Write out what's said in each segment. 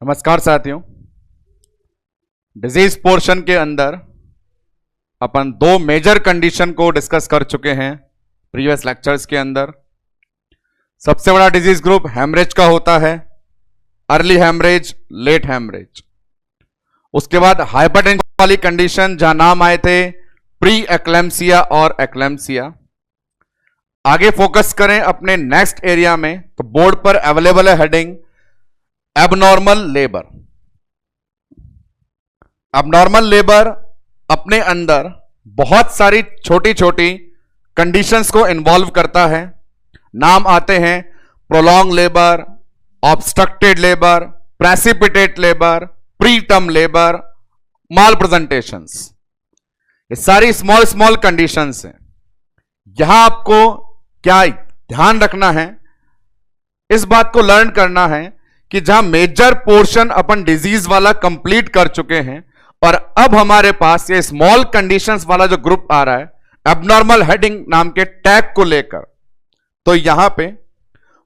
नमस्कार साथियों। Disease portion के अंदर अपन दो मेजर कंडीशन को डिस्कस कर चुके हैं प्रीवियस लेक्चर्स के अंदर। सबसे बड़ा डिजीज ग्रुप हेमरेज का होता है, अर्ली हेमरेज, लेट हेमरेज। उसके बाद हाइपरटेंशन वाली कंडीशन जहां नाम आए थे प्री एक्लेम्सिया और एक्लेम्सिया। आगे फोकस करें अपने नेक्स्ट एरिया में, तो बोर्ड पर अवेलेबल है heading abnormal labour. Abnormal labour अपने अंदर बहुत सारी छोटी छोटी कंडीशंस को इन्वॉल्व करता है। नाम आते हैं prolonged labour, obstructed labour, precipitate labour, preterm labour, malpresentations. ये सारी स्मॉल स्मॉल कंडीशंस हैं। यहां आपको क्या ध्यान रखना है, इस बात को लर्न करना है कि जहां मेजर पोर्शन अपन डिजीज वाला कंप्लीट कर चुके हैं और अब हमारे पास ये स्मॉल कंडीशंस वाला जो ग्रुप आ रहा है एबनॉर्मल हेडिंग नाम के टैग को लेकर, तो यहां पे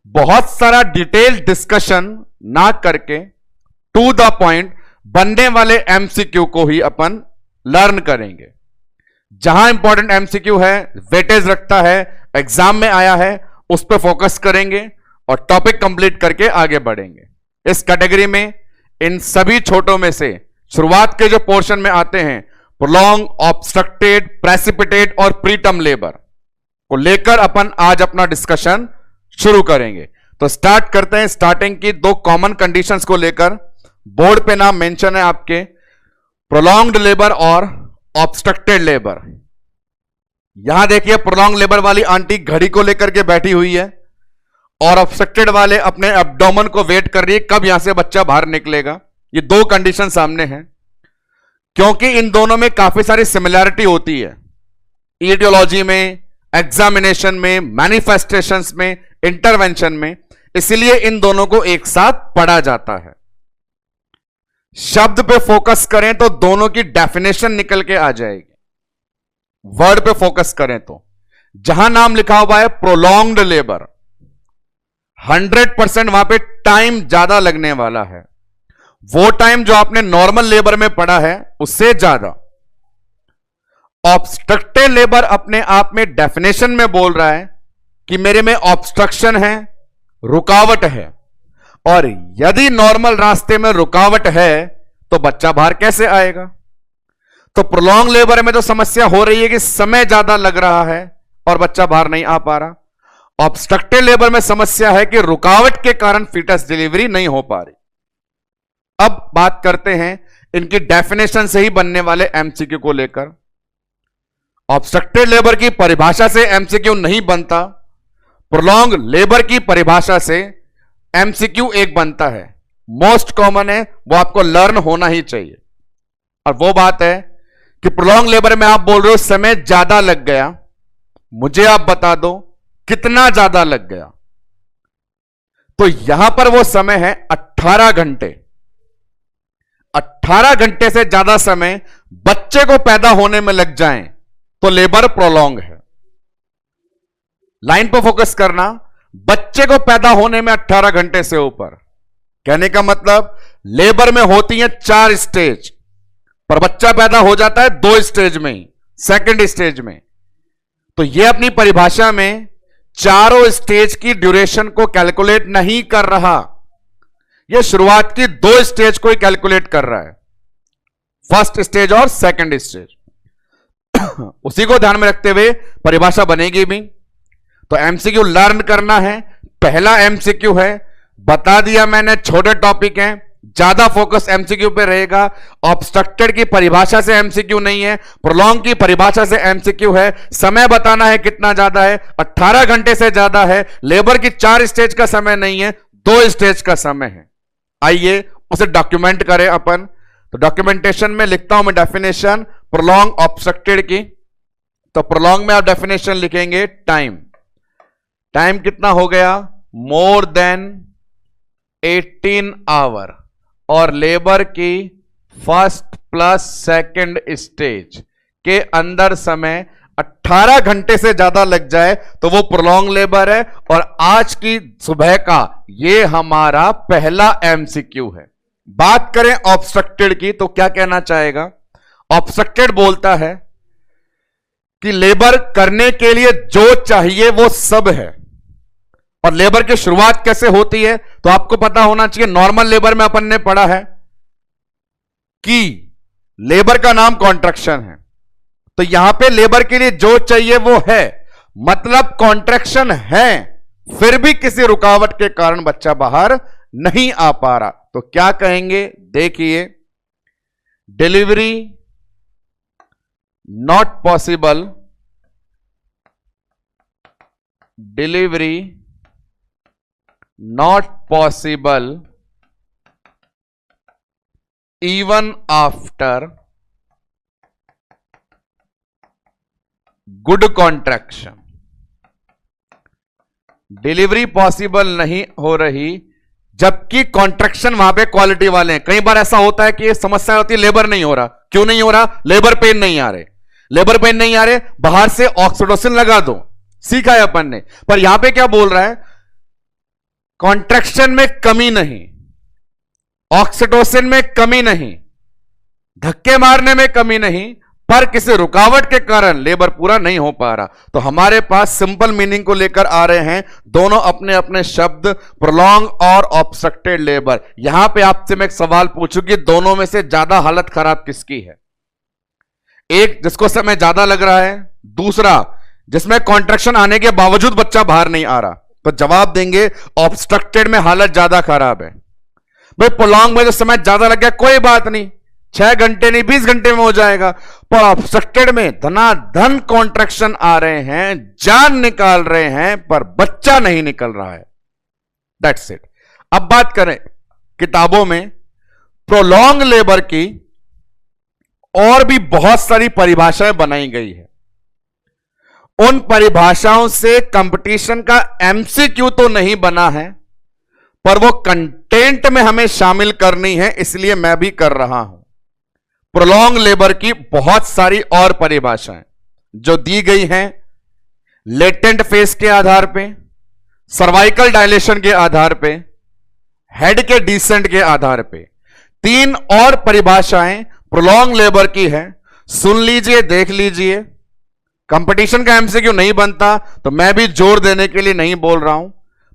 बहुत सारा डिटेल डिस्कशन ना करके टू द पॉइंट बनने वाले एमसीक्यू को ही अपन लर्न करेंगे। जहां इंपॉर्टेंट एमसीक्यू है, वेटेज रखता है, एग्जाम में आया है, उस पर फोकस करेंगे और टॉपिक कंप्लीट करके आगे बढ़ेंगे। इस कैटेगरी में इन सभी छोटों में से शुरुआत के जो पोर्शन में आते हैं प्रोलॉन्ग, ऑब्स्ट्रक्टेड, प्रेसिपिटेट और प्रीटर्म लेबर को लेकर अपन आज अपना डिस्कशन शुरू करेंगे। तो स्टार्ट करते हैं। स्टार्टिंग की दो कॉमन कंडीशंस को लेकर बोर्ड पे नाम मेंशन है आपके, प्रोलॉन्ग्ड लेबर और ऑब्स्ट्रक्टेड लेबर। यहां देखिए प्रोलॉन्ग लेबर वाली आंटी घड़ी को लेकर के बैठी हुई है और ऑब्स्ट्रक्टेड वाले अपने एब्डोमेन को वेट कर रही है कब यहां से बच्चा बाहर निकलेगा। ये दो कंडीशन सामने हैं क्योंकि इन दोनों में काफी सारी सिमिलैरिटी होती है, ईडियोलॉजी में, एग्जामिनेशन में, मैनिफेस्टेशंस में, इंटरवेंशन में, इसलिए इन दोनों को एक साथ पढ़ा जाता है। शब्द पे फोकस करें तो दोनों की डेफिनेशन निकल के आ जाएगी। वर्ड पे फोकस करें तो जहां नाम लिखा हुआ है प्रोलॉन्ग्ड लेबर, 100% वहां पे टाइम ज्यादा लगने वाला है। वो टाइम जो आपने नॉर्मल लेबर में पढ़ा है उससे ज्यादा। ऑब्स्ट्रक्टेड लेबर अपने आप में डेफिनेशन में बोल रहा है कि मेरे में ऑब्स्ट्रक्शन है, रुकावट है, और यदि नॉर्मल रास्ते में रुकावट है तो बच्चा बाहर कैसे आएगा। तो प्रोलॉन्ग लेबर में तो समस्या हो रही है कि समय ज्यादा लग रहा है और बच्चा बाहर नहीं आ पा रहा। ऑब्स्ट्रक्टेड लेबर में समस्या है कि रुकावट के कारण फीटस डिलीवरी नहीं हो पा रही। अब बात करते हैं इनकी डेफिनेशन से ही बनने वाले एमसीक्यू को लेकर। ऑब्स्ट्रक्टेड लेबर की परिभाषा से एमसीक्यू नहीं बनता, प्रोलॉन्ग लेबर की परिभाषा से एमसीक्यू एक बनता है। मोस्ट कॉमन है, वो आपको लर्न होना ही चाहिए। और वो बात है कि प्रोलॉन्ग लेबर में आप बोल रहे हो समय ज्यादा लग गया, मुझे आप बता दो कितना ज्यादा लग गया। तो यहां पर वो समय है 18 घंटे। 18 घंटे से ज्यादा समय बच्चे को पैदा होने में लग जाए तो लेबर प्रोलॉन्ग है। लाइन पर फोकस करना, बच्चे को पैदा होने में 18 घंटे से ऊपर, कहने का मतलब लेबर में होती है 4 स्टेज, पर बच्चा पैदा हो जाता है 2 स्टेज में ही, सेकंड स्टेज में। तो यह अपनी परिभाषा में चारों स्टेज की ड्यूरेशन को कैलकुलेट नहीं कर रहा, यह शुरुआत की 2 स्टेज को ही कैलकुलेट कर रहा है, फर्स्ट स्टेज और सेकंड स्टेज। उसी को ध्यान में रखते हुए परिभाषा बनेगी भी। तो एमसीक्यू लर्न करना है। पहला एमसीक्यू है, बता दिया मैंने, छोटे टॉपिक हैं, ज्यादा फोकस एमसीक्यू पे रहेगा। ऑब्स्ट्रक्टेड की परिभाषा से एमसीक्यू नहीं है, प्रोलॉन्ग की परिभाषा से एमसीक्यू है। समय बताना है कितना ज्यादा है, 18 घंटे से ज्यादा है। लेबर की 4 स्टेज का समय नहीं है, 2 स्टेज का समय है। आइए उसे डॉक्यूमेंट करें अपन। तो डॉक्यूमेंटेशन में लिखता हूं मैं डेफिनेशन प्रोलॉन्ग ऑब्स्ट्रक्टेड की। तो प्रोलॉन्ग में आप डेफिनेशन लिखेंगे टाइम। टाइम कितना हो गया, मोर देन 18 आवर, और लेबर की फर्स्ट प्लस सेकंड स्टेज के अंदर समय 18 घंटे से ज्यादा लग जाए तो वो प्रोलॉन्ग लेबर है। और आज की सुबह का ये हमारा पहला एमसीक्यू है। बात करें ऑब्स्ट्रक्टेड की तो क्या कहना चाहेगा? ऑब्स्ट्रक्टेड बोलता है कि लेबर करने के लिए जो चाहिए वो सब है। और लेबर की शुरुआत कैसे होती है तो आपको पता होना चाहिए। नॉर्मल लेबर में अपन ने पढ़ा है कि लेबर का नाम कॉन्ट्रैक्शन है, तो यहां पे लेबर के लिए जो चाहिए वो है, मतलब कॉन्ट्रैक्शन है, फिर भी किसी रुकावट के कारण बच्चा बाहर नहीं आ पा रहा, तो क्या कहेंगे? देखिए, delivery not possible, delivery not possible even after good contraction. Delivery possible नहीं हो रही जबकि कॉन्ट्रैक्शन वहां पे क्वालिटी वाले हैं। कई बार ऐसा होता है कि ये समस्या होती है, लेबर नहीं हो रहा। क्यों नहीं हो रहा? लेबर पेन नहीं आ रहे, लेबर पेन नहीं आ रहे, बाहर से ऑक्सीटोसिन लगा दो, सीखा है अपन ने। पर यहां पे क्या बोल रहा है? कॉन्ट्रैक्शन में कमी नहीं, ऑक्सीटोसिन में कमी नहीं, धक्के मारने में कमी नहीं, पर किसी रुकावट के कारण लेबर पूरा नहीं हो पा रहा। तो हमारे पास सिंपल मीनिंग को लेकर आ रहे हैं दोनों अपने अपने शब्द, प्रोलॉन्ग और ऑब्स्ट्रक्टेड लेबर। यहां पे आपसे मैं एक सवाल पूछूं कि दोनों में से ज्यादा हालत खराब किसकी है? एक जिसको समय ज्यादा लग रहा है, दूसरा जिसमें कॉन्ट्रैक्शन आने के बावजूद बच्चा बाहर नहीं आ रहा। तो जवाब देंगे ऑब्स्ट्रक्टेड में हालत ज्यादा खराब है। भाई प्रोलॉन्ग में जो समय ज्यादा लग गया कोई बात नहीं, 6 घंटे नहीं 20 घंटे में हो जाएगा, पर ऑब्स्ट्रक्टेड में धनाधन कॉन्ट्रैक्शन आ रहे हैं, जान निकाल रहे हैं, पर बच्चा नहीं निकल रहा है। That's it. अब बात करें किताबों में प्रोलॉन्ग लेबर की, और भी बहुत सारी परिभाषाएं बनाई गई है। उन परिभाषाओं से कंपटीशन का एमसीक्यू तो नहीं बना है, पर वो कंटेंट में हमें शामिल करनी है, इसलिए मैं भी कर रहा हूं। प्रोलॉन्ग लेबर की बहुत सारी और परिभाषाएं जो दी गई हैं लेटेंट फेस के आधार पे, सर्वाइकल डायलेशन के आधार पे, हेड के डिसेंट के आधार पे। 3 और परिभाषाएं प्रोलॉन्ग लेबर की है, सुन लीजिए, देख लीजिए। कंपटीशन का एमसीक्यू नहीं बनता तो मैं भी जोर देने के लिए नहीं बोल रहा हूं,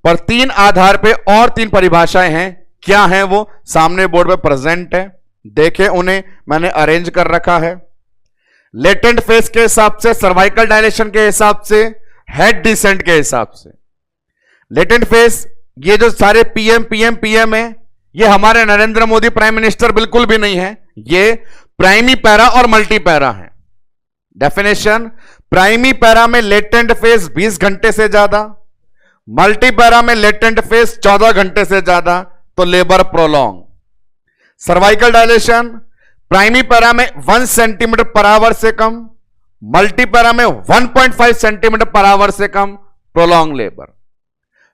पर 3 आधार पे और 3 परिभाषाएं हैं। क्या है वो? सामने बोर्ड पे प्रेजेंट है, देखें उन्हें, मैंने अरेंज कर रखा है। लेटेंट फेस के हिसाब से, सर्वाइकल डायलेशन के हिसाब से, हेड डिसेंट के हिसाब से। लेटेंट फेस, ये जो सारे पीएम है, ये हमारे नरेंद्र मोदी प्राइम मिनिस्टर बिल्कुल भी नहीं है, ये प्राइमी पैरा और मल्टी पैरा है। डेफिनेशन, प्राइमी पैरा में लेटेंट फेस 20 घंटे से ज्यादा, मल्टी पैरा में लेटेंट फेस 14 घंटे से ज्यादा, तो labour prolong. Cervical dilation, primi para में 1 सेंटीमीटर पर आवर से कम, मल्टी पैरा में 1.5 सेंटीमीटर पर आवर से कम, प्रोलॉन्ग लेबर।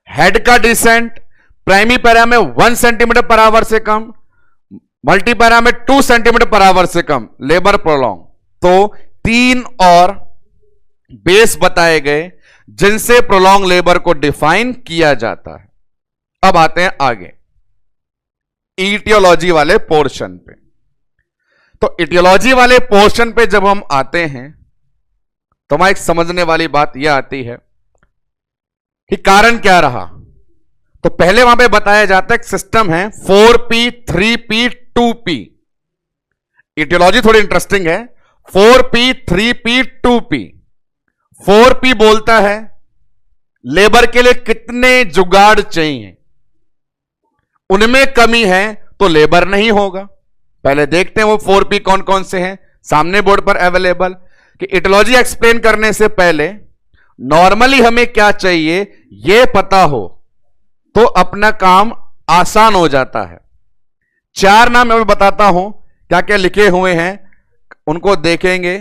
हेड का डिसेंट, प्राइमी पैरा में 1 सेंटीमीटर पर आवर से कम, मल्टी पैरा में 2 सेंटीमीटर पर आवर से कम, लेबर प्रोलॉन्ग। तो 3 और बेस बताए गए जिनसे प्रोलॉन्ग लेबर को डिफाइन किया जाता है। अब आते हैं आगे इटियोलॉजी वाले पोर्शन पे। तो इटियोलॉजी वाले पोर्शन पे जब हम आते हैं तो वहां एक समझने वाली बात यह आती है कि कारण क्या रहा। तो पहले वहां पे बताया जाता है एक सिस्टम है 4P 3P 2P। इटियोलॉजी थोड़ी इंटरेस्टिंग है। 4P 3P 2P। 4P बोलता है लेबर के लिए कितने जुगाड़ चाहिए, उनमें कमी है तो लेबर नहीं होगा। पहले देखते हैं वो 4P कौन कौन से हैं, सामने बोर्ड पर अवेलेबल। कि इटियोलॉजी एक्सप्लेन करने से पहले नॉर्मली हमें क्या चाहिए यह पता हो तो अपना काम आसान हो जाता है। 4 नाम मैं बताता हूं क्या क्या लिखे हुए हैं, उनको देखेंगे।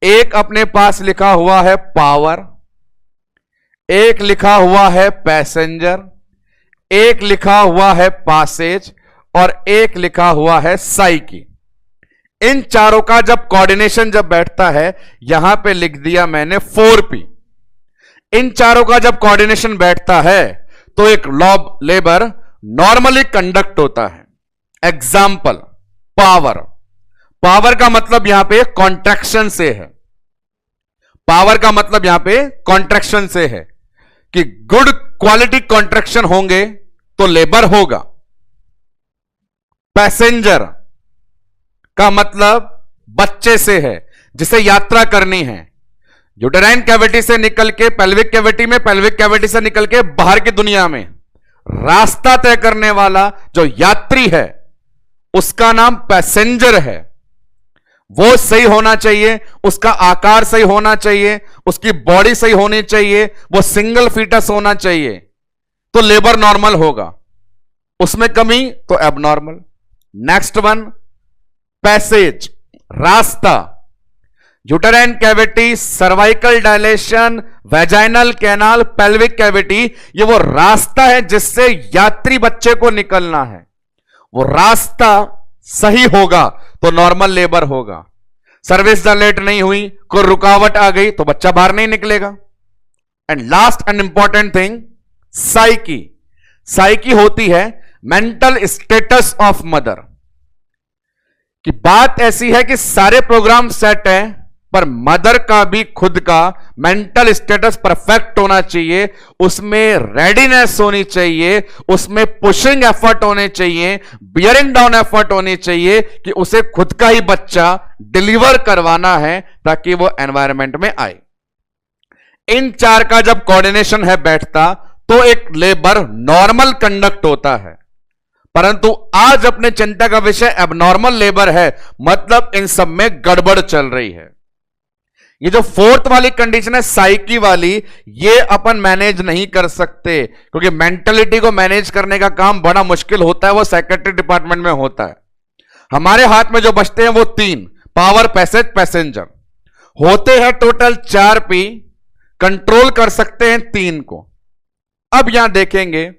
एक अपने पास लिखा हुआ है पावर, एक लिखा हुआ है पैसेंजर, एक लिखा हुआ है पासेज और एक लिखा हुआ है साइकी। इन चारों का जब कोऑर्डिनेशन जब बैठता है, यहां पे लिख दिया मैंने 4P। इन चारों का जब कोऑर्डिनेशन बैठता है तो एक लॉ लेबर नॉर्मली कंडक्ट होता है। Example power. पावर का मतलब यहां पे कॉन्ट्रैक्शन से है। पावर का मतलब यहां पे कॉन्ट्रैक्शन से है कि गुड क्वालिटी कॉन्ट्रैक्शन होंगे तो लेबर होगा। पैसेंजर का मतलब बच्चे से है, जिसे यात्रा करनी है, यूटेराइन कैविटी से निकल के पेल्विक कैविटी में, पेल्विक कैविटी से निकल के बाहर की दुनिया में रास्ता तय करने वाला जो यात्री है उसका नाम पैसेंजर है। वो सही होना चाहिए, उसका आकार सही होना चाहिए, उसकी बॉडी सही होनी चाहिए, वो सिंगल फीटस होना चाहिए तो लेबर नॉर्मल होगा, उसमें कमी तो एबनॉर्मल। नेक्स्ट वन, पैसेज, रास्ता। Uterine cavity, cervical dilation, vaginal canal, pelvic cavity, ये वो रास्ता है जिससे यात्री बच्चे को निकलना है। वो रास्ता सही होगा तो नॉर्मल लेबर होगा। सर्विस जनरेट नहीं हुई, कोई रुकावट आ गई तो बच्चा बाहर नहीं निकलेगा। And last and important thing, psyche. Psyche होती है मेंटल स्टेटस ऑफ मदर। कि बात ऐसी है कि सारे प्रोग्राम सेट है पर मदर का भी खुद का मेंटल स्टेटस परफेक्ट होना चाहिए, उसमें रेडीनेस होनी चाहिए, उसमें पुशिंग एफर्ट होने चाहिए, बियरिंग डाउन एफर्ट होनी चाहिए कि उसे खुद का ही बच्चा डिलीवर करवाना है ताकि वो एनवायरनमेंट में आए। इन चार का जब कोऑर्डिनेशन है बैठता तो एक लेबर नॉर्मल कंडक्ट होता है। परंतु आज अपने चिंता का विषय एबनॉर्मल लेबर है, मतलब इन सब में गड़बड़ चल रही है। ये जो फोर्थ वाली कंडीशन है साइकी वाली, ये अपन मैनेज नहीं कर सकते क्योंकि मेंटलिटी को मैनेज करने का काम बड़ा मुश्किल होता है, वो सेक्रेटरी डिपार्टमेंट में होता है। हमारे हाथ में जो बचते हैं वो तीन, पावर, पैसेज, पैसेंजर होते हैं। टोटल 4 पी, कंट्रोल कर सकते हैं 3 को। अब यहां देखेंगे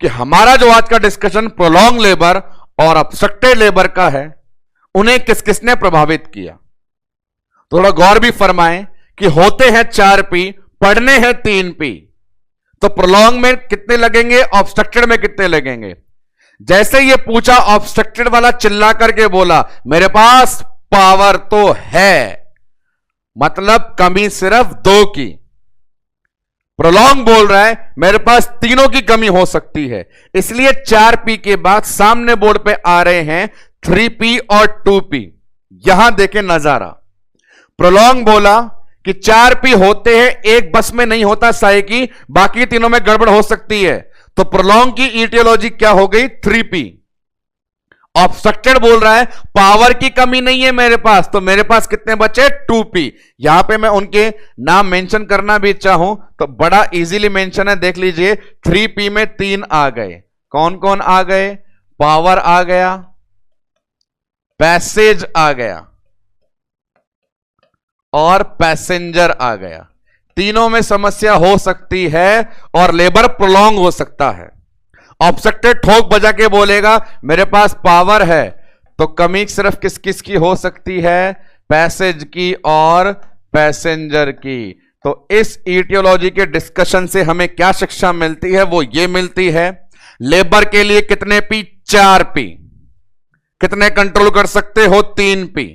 कि हमारा जो आज का डिस्कशन प्रोलॉन्ग लेबर और ऑब्स्ट्रक्टेड लेबर का है, उन्हें किस किसने प्रभावित किया। थोड़ा गौर भी फरमाएं कि होते हैं 4 पी, पढ़ने हैं 3 पी, तो प्रोलॉन्ग में कितने लगेंगे, ऑब्स्ट्रक्टेड में कितने लगेंगे। जैसे ये पूछा, ऑब्स्ट्रक्टेड वाला चिल्ला करके बोला मेरे पास पावर तो है, मतलब कमी सिर्फ 2 की। प्रोलॉन्ग बोल रहा है मेरे पास तीनों की कमी हो सकती है, इसलिए 4 पी के बाद सामने बोर्ड पे आ रहे हैं 3 पी और 2 पी। यहां देखें नजारा, प्रोलॉन्ग बोला कि 4 पी होते हैं, एक बस में नहीं होता साइकी, बाकी तीनों में गड़बड़ हो सकती है, तो प्रोलॉन्ग की इटियोलॉजी क्या हो गई, 3 पी। ऑब्स्ट्रक्टेड बोल रहा है पावर की कमी नहीं है मेरे पास, तो मेरे पास कितने बचे, 2 पी। यहां पे मैं उनके नाम मेंशन करना भी चाहूं तो बड़ा इजीली मेंशन है, देख लीजिए। 3 पी में 3 आ गए, कौन कौन आ गए, पावर आ गया, पैसेज आ गया और पैसेंजर आ गया। तीनों में समस्या हो सकती है और लेबर प्रोलॉन्ग हो सकता है। ऑब्स्ट्रक्टेड ठोक बजा के बोलेगा मेरे पास पावर है, तो कमी सिर्फ किस किस की हो सकती है, पैसेज की और पैसेंजर की। तो इस इटियोलॉजी के डिस्कशन से हमें क्या शिक्षा मिलती है, वो ये मिलती है लेबर के लिए कितने पी, 4 पी। कितने कंट्रोल कर सकते हो, 3 पी।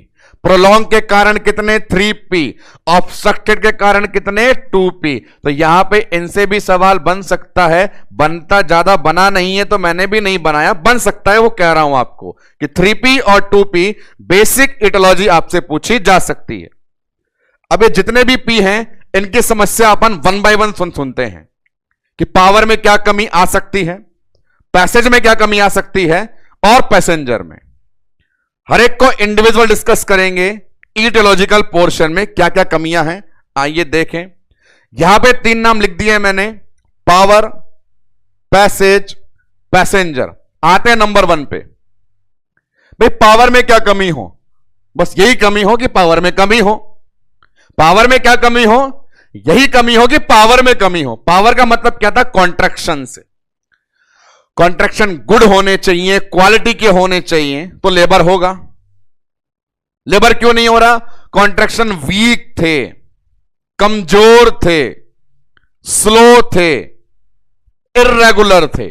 प्रोलॉन्ग के कारण कितने, 3 पी। ऑब्स्ट्रक्टेड के कारण कितने, 2 पी। तो यहां पे इनसे भी सवाल बन सकता है, बनता ज्यादा बना नहीं है तो मैंने भी नहीं बनाया, बन सकता है, वो कह रहा हूं आपको कि 3 पी और 2 पी बेसिक इटियोलॉजी आपसे पूछी जा सकती है। अब ये जितने भी पी हैं इनकी समस्या अपन 1 बाय 1 सुनते हैं कि पावर में क्या कमी आ सकती है, पैसेज में क्या कमी आ सकती है और पैसेंजर में। हर एक को इंडिविजुअल डिस्कस करेंगे इटियोलॉजिकल पोर्शन में क्या क्या कमियां हैं। आइए देखें, यहां पे 3 नाम लिख दिए मैंने, पावर, पैसेज, पैसेंजर। आते हैं नंबर 1 पे। भाई पावर में क्या कमी हो, बस यही कमी हो कि पावर में कमी हो। पावर में क्या कमी हो, यही कमी हो कि पावर में कमी हो। पावर का मतलब क्या था, कॉन्ट्रैक्शन से। कॉन्ट्रैक्शन गुड होने चाहिए, क्वालिटी के होने चाहिए तो लेबर होगा। लेबर क्यों नहीं हो रहा, कॉन्ट्रैक्शन वीक थे, कमजोर थे, स्लो थे, इर्रेगुलर थे,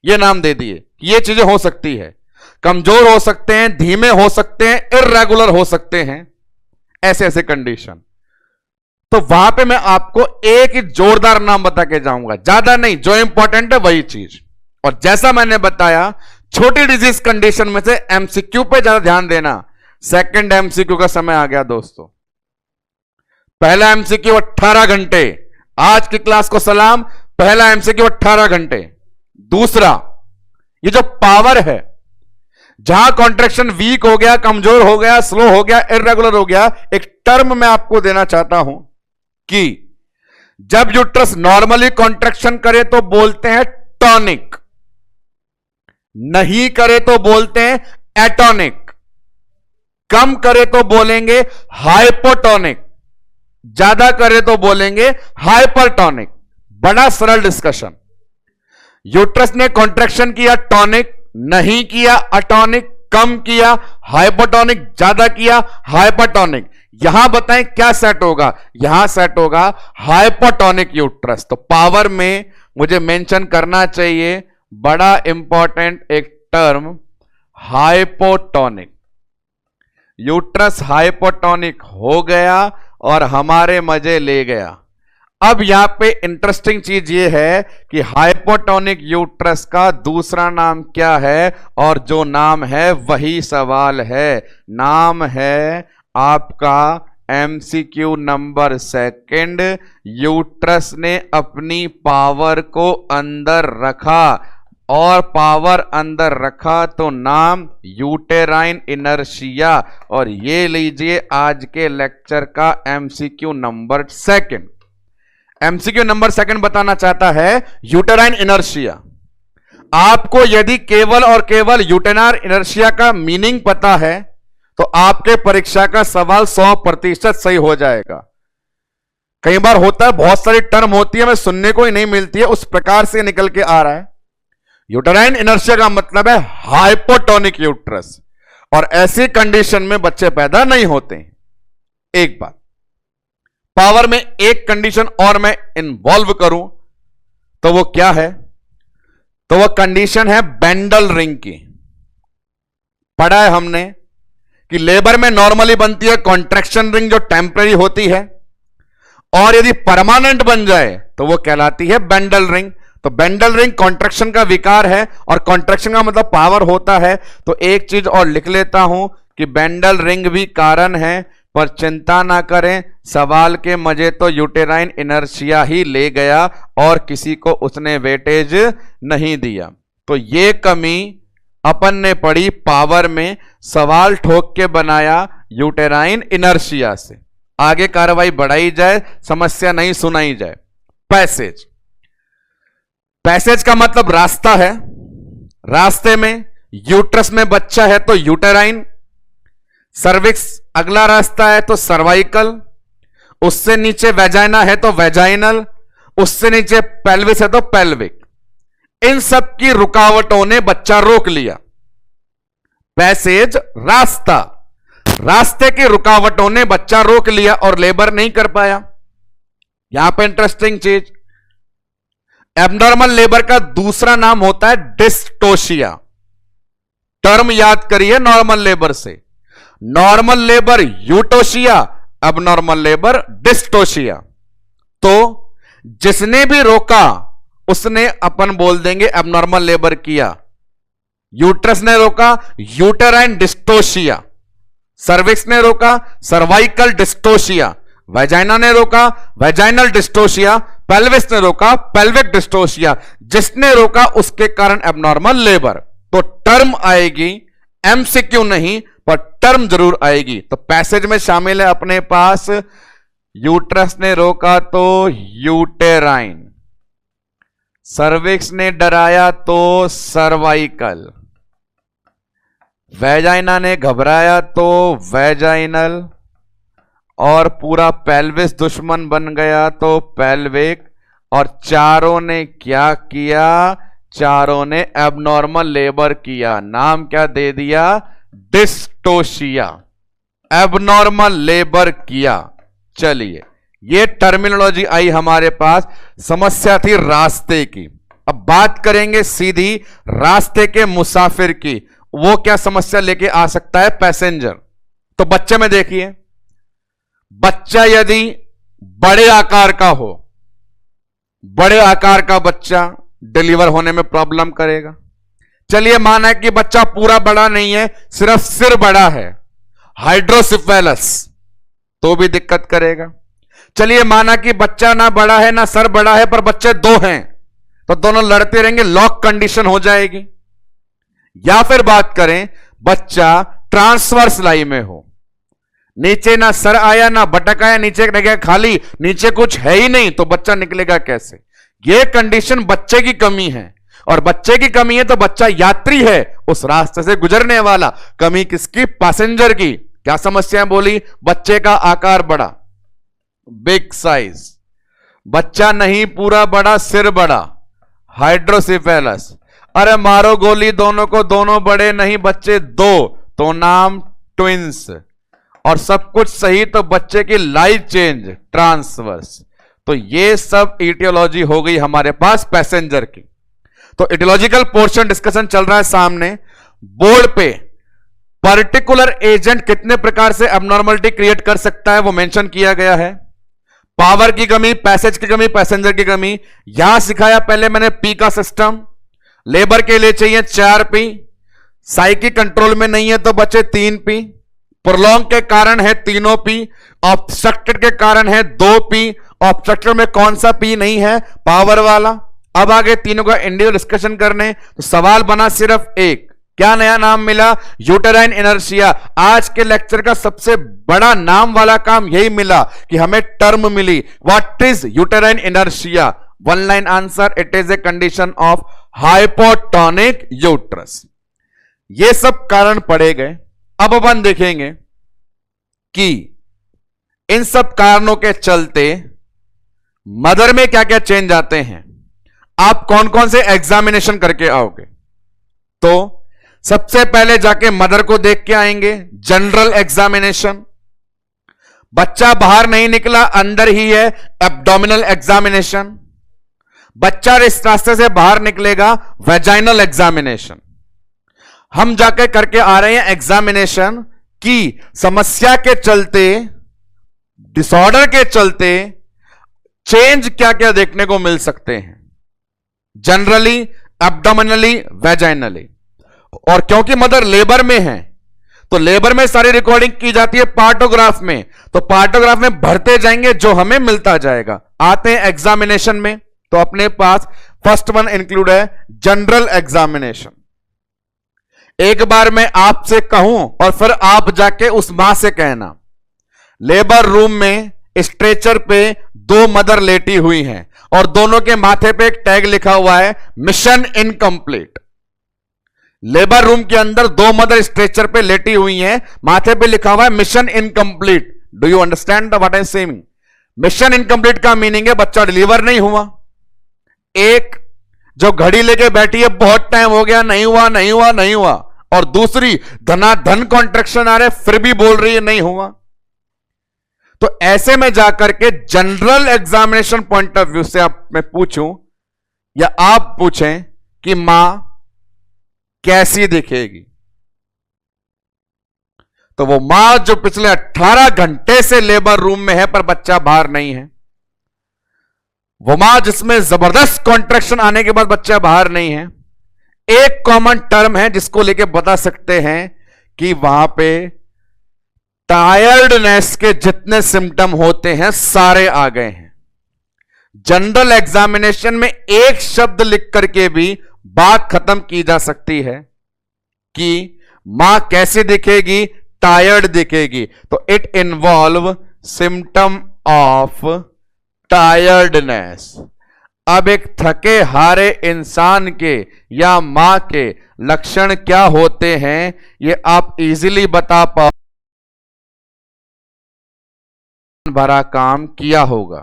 ये नाम दे दिए। ये चीजें हो सकती है। कमजोर हो सकते हैं, धीमे हो सकते हैं, इर्रेगुलर हो सकते हैं, ऐसे ऐसे कंडीशन। तो वहां पे मैं आपको एक ही जोरदार नाम बता के जाऊंगा, ज्यादा नहीं, जो इंपॉर्टेंट है वही चीज। और जैसा मैंने बताया, छोटी डिजीज कंडीशन में से एमसीक्यू पे ज्यादा ध्यान देना। सेकंड एमसीक्यू का समय आ गया दोस्तों। पहला एमसीक्यू 18 घंटे, आज की क्लास को सलाम। पहला एमसीक्यू 18 घंटे। दूसरा, ये जो पावर है, जहां कॉन्ट्रैक्शन वीक हो गया, कमजोर हो गया, स्लो हो गया, इर्रेगुलर हो गया, एक टर्म मैं आपको देना चाहता हूं कि जब यूट्रस नॉर्मली कॉन्ट्रैक्शन करे तो बोलते हैं टॉनिक, नहीं करे तो बोलते हैं एटॉनिक, कम करे तो बोलेंगे हाइपोटोनिक, ज्यादा करे तो बोलेंगे हाइपरटोनिक। बड़ा सरल डिस्कशन। यूट्रस ने कॉन्ट्रैक्शन किया टॉनिक, नहीं किया अटॉनिक, कम किया हाइपोटोनिक, ज्यादा किया हाइपरटोनिक। यहां बताएं क्या सेट होगा? यहां सेट होगा हाइपोटोनिक यूट्रस। तो पावर में मुझे मेंशन करना चाहिए बड़ा इंपॉर्टेंट एक टर्म, हाइपोटोनिक। यूट्रस हाइपोटोनिक हो गया और हमारे मजे ले गया। अब यहां पे इंटरेस्टिंग चीज ये है कि हाइपोटोनिक यूट्रस का दूसरा नाम क्या है, और जो नाम है वही सवाल है। नाम है आपका एमसीक्यू नंबर सेकंड, यूट्रस ने अपनी पावर को अंदर रखा, और पावर अंदर रखा तो नाम यूटेराइन इनर्शिया। और ये लीजिए आज के लेक्चर का MCQ number second. MCQ number second बताना चाहता है यूटेराइन इनर्शिया। आपको यदि केवल और केवल यूटेराइन इनर्शिया का मीनिंग पता है तो आपके परीक्षा का सवाल 100% सही हो जाएगा। कई बार होता है, बहुत सारी टर्म होती है, हमें सुनने को ही नहीं मिलती है, उस प्रकार से निकल के आ रहा है। यूटेराइन इनर्शिया का मतलब है हाइपोटोनिक यूट्रस, और ऐसी कंडीशन में बच्चे पैदा नहीं होते हैं। एक बात, पावर में एक कंडीशन और मैं इन्वॉल्व करूं तो वो क्या है? तो वो कंडीशन है बेंडल रिंग की। पढ़ा है हमने कि लेबर में नॉर्मली बनती है कॉन्ट्रैक्शन रिंग जो टेम्पररी होती है, और यदि परमानेंट बन जाए तो वो कहलाती है बेंडल रिंग। तो बेंडल रिंग कॉन्ट्रैक्शन का विकार है, और कॉन्ट्रैक्शन का मतलब पावर होता है। तो एक चीज और लिख लेता हूं कि बेंडल रिंग भी कारण है, पर चिंता ना करें, सवाल के मजे तो यूटेराइन इनर्शिया ही ले गया और किसी को उसने वेटेज नहीं दिया। तो ये कमी अपन ने पढ़ी पावर में, सवाल ठोक के बनाया यूटेराइन इनर्शिया से। आगे कार्रवाई बढ़ाई जाए, समस्या नहीं सुनाई जाए। पैसेज, पैसेज का मतलब रास्ता है। रास्ते में यूट्रस में बच्चा है तो यूटेराइन, सर्विक्स अगला रास्ता है तो सर्वाइकल, उससे नीचे वेजाइना है तो वेजाइनल, उससे नीचे पेल्विस है तो पेल्विक। इन सब की रुकावटों ने बच्चा रोक लिया। पैसेज रास्ता, रास्ते की रुकावटों ने बच्चा रोक लिया और लेबर नहीं कर पाया। यहां पर इंटरेस्टिंग चीज, एबनॉर्मल लेबर का दूसरा नाम होता है डिस्टोशिया। टर्म याद करिए नॉर्मल लेबर से, normal labour eutocia, abnormal labour dystocia. तो जिसने भी रोका उसने अपन बोल देंगे एबनॉर्मल लेबर किया। यूट्रस ने रोका यूटेराइन डिस्टोशिया, सर्विक्स ने रोका सर्वाइकल डिस्टोशिया, वेजाइना ने रोका वेजाइनल डिस्टोशिया, पेल्विस ने रोका पेल्विक डिस्टोशिया। जिसने रोका उसके कारण एबनॉर्मल लेबर। तो टर्म आएगी, एमसीक्यू नहीं पर टर्म जरूर आएगी। तो पैसेज में शामिल है अपने पास यूट्रस ने रोका तो यूटेराइन, सर्विक्स ने डराया तो सर्वाइकल, वेजाइना ने घबराया तो वेजाइनल, और पूरा पेल्विस दुश्मन बन गया तो पेल्विक। और चारों ने क्या किया? चारों ने एबनॉर्मल लेबर किया। नाम क्या दे दिया? डिस्टोशिया, एबनॉर्मल लेबर किया। चलिए, ये टर्मिनोलॉजी आई हमारे पास। समस्या थी रास्ते की। अब बात करेंगे सीधी रास्ते के मुसाफिर की। वो क्या समस्या लेके आ सकता है? पैसेंजर। तो बच्चे में देखिए, बच्चा यदि बड़े आकार का हो, बड़े आकार का बच्चा डिलीवर होने में प्रॉब्लम करेगा। चलिए माना कि बच्चा पूरा बड़ा नहीं है, सिर्फ सिर बड़ा है, हाइड्रोसिफेलस, तो भी दिक्कत करेगा। चलिए माना कि बच्चा ना बड़ा है ना सर बड़ा है, पर बच्चे दो हैं, तो दोनों लड़ते रहेंगे, लॉक कंडीशन हो जाएगी। या फिर बात करें बच्चा ट्रांसवर्स लाइन में हो, नीचे ना सर आया ना बटक आया, नीचे रह गया खाली, नीचे कुछ है ही नहीं, तो बच्चा निकलेगा कैसे? यह कंडीशन बच्चे की कमी है, और बच्चे की कमी है तो बच्चा यात्री है, उस रास्ते से गुजरने वाला। कमी किसकी? पैसेंजर की। क्या समस्याएं बोली? बच्चे का आकार बड़ा, बिग साइज, बच्चा नहीं पूरा बड़ा, सिर बड़ा, हाइड्रोसिफेलस। अरे मारो गोली दोनों को, दोनों बड़े नहीं बच्चे दो, तो नाम ट्विंस। और सब कुछ सही तो बच्चे की लाइफ चेंज, ट्रांसवर्स। तो ये सब इटियोलॉजी हो गई हमारे पास पैसेंजर की। तो इटियोलॉजिकल पोर्शन डिस्कशन चल रहा है सामने बोर्ड पे। पर्टिकुलर एजेंट कितने प्रकार से एबनॉर्मलिटी क्रिएट कर सकता है वो मेंशन किया गया है। पावर की कमी, पैसेज की कमी, पैसेंजर की कमी। यहां सिखाया पहले मैंने पी का सिस्टम। लेबर के लिए चाहिए 4 पी, साइकी कंट्रोल में नहीं है तो बचे 3 पी, प्रोलॉन्ग के कारण है तीनों पी, ऑब्स्ट्रक्टेड के कारण है 2 पी। ऑब्स्ट्रक्टेड में कौन सा पी नहीं है? पावर वाला। अब आगे तीनों का इंडिविजुअल डिस्कशन करने, तो सवाल बना सिर्फ एक, क्या नया नाम मिला? Uterine inertia. आज के लेक्चर का सबसे बड़ा नाम वाला काम यही मिला कि हमें टर्म मिली। What is uterine inertia? 1 line answer, it is a condition of hypotonic uterus. ये सब कारण पड़े गए। अब अपन देखेंगे कि इन सब कारणों के चलते मदर में क्या क्या चेंज आते हैं। आप कौन कौन से एग्जामिनेशन करके आओगे? तो सबसे पहले जाके मदर को देख के आएंगे, जनरल एग्जामिनेशन। बच्चा बाहर नहीं निकला, अंदर ही है, एब्डोमिनल एग्जामिनेशन। बच्चा इस रास्ते से बाहर निकलेगा, वेजाइनल एग्जामिनेशन। हम जाके करके आ रहे हैं एग्जामिनेशन की समस्या के चलते, डिसऑर्डर के चलते चेंज क्या क्या देखने को मिल सकते हैं, जनरली, एब्डोमिनली, वेजाइनली। और क्योंकि मदर लेबर में है तो लेबर में सारी रिकॉर्डिंग की जाती है पार्टोग्राफ में, तो पार्टोग्राफ में भरते जाएंगे, जो हमें मिलता जाएगा। आते हैं एग्जामिनेशन में, तो अपने पास फर्स्ट वन इंक्लूड है जनरल एग्जामिनेशन। एक बार मैं आपसे कहूं और फिर आप जाके उस मां से कहना, लेबर रूम में स्ट्रेचर पे 2 मदर लेटी हुई हैं और दोनों के माथे पे एक टैग लिखा हुआ है, मिशन इनकम्प्लीट। लेबर रूम के अंदर 2 मदर स्ट्रेचर पे लेटी हुई हैं, माथे पे लिखा हुआ है mission incomplete. Do you understand what I am saying? Mission incomplete का मीनिंग है बच्चा डिलीवर नहीं हुआ। एक जो घड़ी लेके बैठी है, बहुत टाइम हो गया, नहीं हुआ नहीं हुआ नहीं हुआ, और दूसरी धनाधन कॉन्ट्रैक्शन आ रहे फिर भी बोल रही है नहीं हुआ। तो ऐसे में जाकर के general examination point of view से आप मैं पूछूं या आप पूछें कि मां कैसी दिखेगी, तो वो मां जो पिछले 18 घंटे से लेबर रूम में है पर बच्चा बाहर नहीं है, वो मां जिसमें जबरदस्त कॉन्ट्रैक्शन आने के बाद बच्चा बाहर नहीं है। एक कॉमन टर्म है जिसको लेके बता सकते हैं कि वहां पे टायर्डनेस के जितने सिम्टम होते हैं सारे आ गए हैं। जनरल एग्जामिनेशन में एक शब्द लिख करके भी बात खत्म की जा सकती है कि मां कैसे दिखेगी? टायर्ड दिखेगी। तो it involve symptom of tiredness. अब एक थके हारे इंसान के या मां के लक्षण क्या होते हैं ये आप इजीली बता पाओ। भरा काम किया होगा।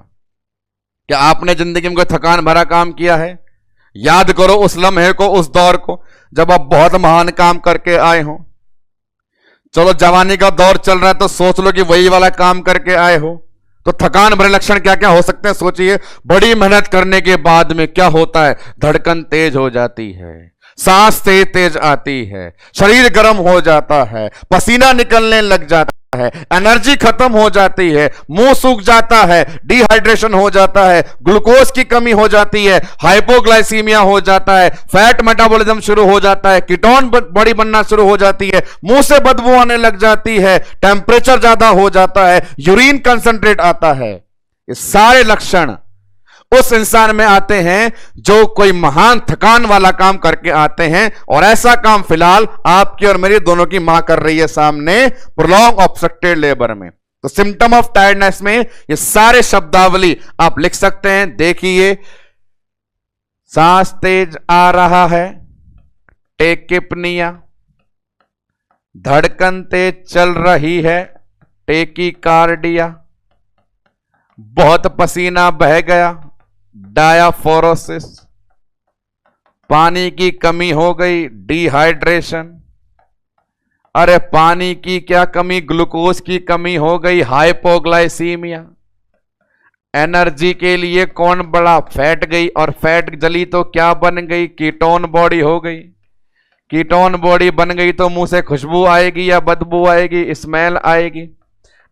क्या आपने जिंदगी में कोई थकान भरा काम किया है? याद करो उस लम्हे को, उस दौर को जब आप बहुत महान काम करके आए हो। चलो जवानी का दौर चल रहा है तो सोच लो कि वही वाला काम करके आए हो, तो थकान भरे लक्षण क्या क्या हो सकते हैं सोचिए। बड़ी मेहनत करने के बाद में क्या होता है, धड़कन तेज हो जाती है, सांस तेज तेज आती है, शरीर गर्म हो जाता है, पसीना निकलने लग जाता है, एनर्जी खत्म हो जाती है, मुंह सूख जाता है, डिहाइड्रेशन हो जाता है, ग्लूकोज की कमी हो जाती है, हाइपोग्लाइसीमिया हो जाता है, फैट मेटाबॉलिज्म शुरू हो जाता है, कीटोन बॉडी बनना शुरू हो जाती है, मुंह से बदबू आने लग जाती है, टेम्परेचर ज्यादा हो जाता है, यूरिन कंसंट्रेट आता है। ये सारे लक्षण उस इंसान में आते हैं जो कोई महान थकान वाला काम करके आते हैं, और ऐसा काम फिलहाल आपकी और मेरी दोनों की मां कर रही है सामने, प्रोलॉन्ग ऑब्स्ट्रक्टेड लेबर में। तो सिम्टम ऑफ टायर्डनेस में ये सारे शब्दावली आप लिख सकते हैं। देखिए, सांस तेज आ रहा है, टेकिपनिया, धड़कन तेज चल रही है, टेकीकार्डिया, बहुत पसीना बह गया, डायाफोरोसिस, पानी की कमी हो गई, डिहाइड्रेशन, अरे पानी की क्या कमी, ग्लूकोज की कमी हो गई, हाइपोग्लाइसीमिया, एनर्जी के लिए कौन बड़ा, फैट गई, और फैट जली तो क्या बन गई, कीटोन बॉडी हो गई। कीटोन बॉडी बन गई तो मुंह से खुशबू आएगी या बदबू आएगी, स्मेल आएगी।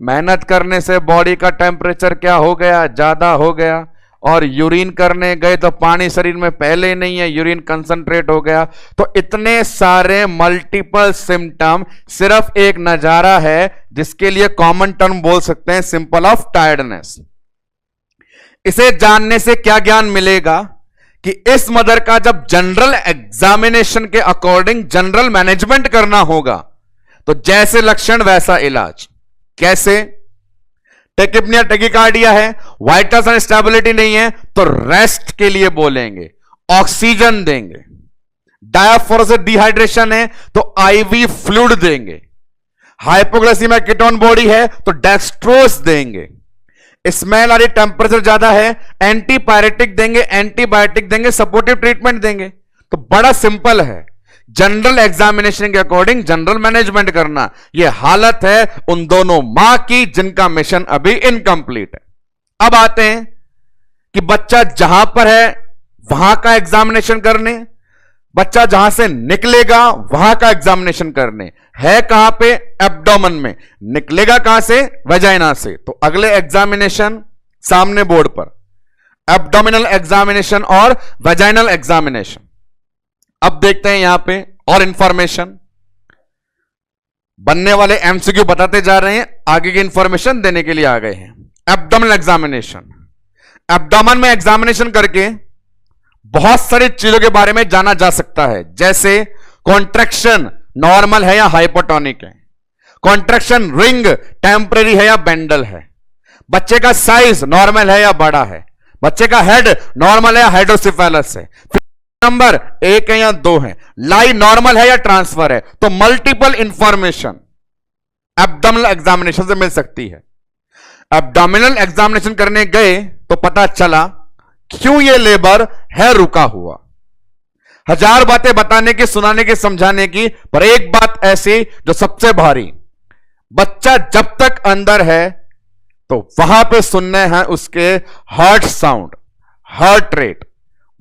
मेहनत करने से बॉडी का टेम्परेचर क्या हो गया, ज्यादा हो गया, और यूरिन करने गए तो पानी शरीर में पहले नहीं है, यूरिन कंसंट्रेट हो गया। तो इतने सारे मल्टीपल सिम्टम सिर्फ एक नजारा है जिसके लिए कॉमन टर्म बोल सकते हैं सिंपल ऑफ टायर्डनेस। इसे जानने से क्या ज्ञान मिलेगा कि इस मदर का जब जनरल एग्जामिनेशन के अकॉर्डिंग जनरल मैनेजमेंट करना होगा तो जैसे लक्षण वैसा इलाज। कैसे? टेकिपनिया टेकिकार्डिया है, वाइटल्स एंड स्टेबिलिटी नहीं है तो रेस्ट के लिए बोलेंगे, ऑक्सीजन देंगे। डायाफोरोसिस डिहाइड्रेशन है तो आईवी फ्लूइड देंगे। हाइपोग्लाइसीमिया कीटोन बॉडी है तो डेक्सट्रोज देंगे। स्मेल आ रही, टेम्परेचर ज्यादा है, एंटीपायरेटिक देंगे, एंटीबायोटिक देंगे, सपोर्टिव ट्रीटमेंट देंगे। तो बड़ा सिंपल है, जनरल एग्जामिनेशन के अकॉर्डिंग जनरल मैनेजमेंट करना। यह हालत है उन दोनों मां की जिनका मिशन अभी इनकंप्लीट है। अब आते हैं कि बच्चा जहां पर है वहां का एग्जामिनेशन करने, बच्चा जहां से निकलेगा वहां का एग्जामिनेशन करने। है कहां पे? एब्डोमेन में। निकलेगा कहां से? वेजाइना से। तो अगले एग्जामिनेशन सामने बोर्ड पर, एब्डोमिनल एग्जामिनेशन और वेजाइनल एग्जामिनेशन। अब देखते हैं यहां पे और इंफॉर्मेशन, बनने वाले एमसीक्यू बताते जा रहे हैं, आगे की इंफॉर्मेशन देने के लिए आ गए हैं। एब्डोमिनल एग्जामिनेशन, एब्डोमेन में एग्जामिनेशन करके बहुत सारी चीजों के बारे में जाना जा सकता है, जैसे कॉन्ट्रैक्शन नॉर्मल है या हाइपोटोनिक है, कॉन्ट्रैक्शन रिंग टेम्परेरी है या बेंडल है, बच्चे का साइज नॉर्मल है या बड़ा है, बच्चे का हेड नॉर्मल है या हाइड्रोसिफेलस है, नंबर 1 है या 2 है, लाई नॉर्मल है या ट्रांसफर है। तो मल्टीपल इंफॉर्मेशन एब्डोमिनल एग्जामिनेशन से मिल सकती है। एब्डोमिनल एग्जामिनेशन करने गए तो पता चला क्यों ये लेबर है रुका हुआ। हजार बातें बताने की, सुनाने की, समझाने की, पर एक बात ऐसी जो सबसे भारी, बच्चा जब तक अंदर है तो वहां पे सुनने हैं उसके हार्ट साउंड, हार्ट रेट,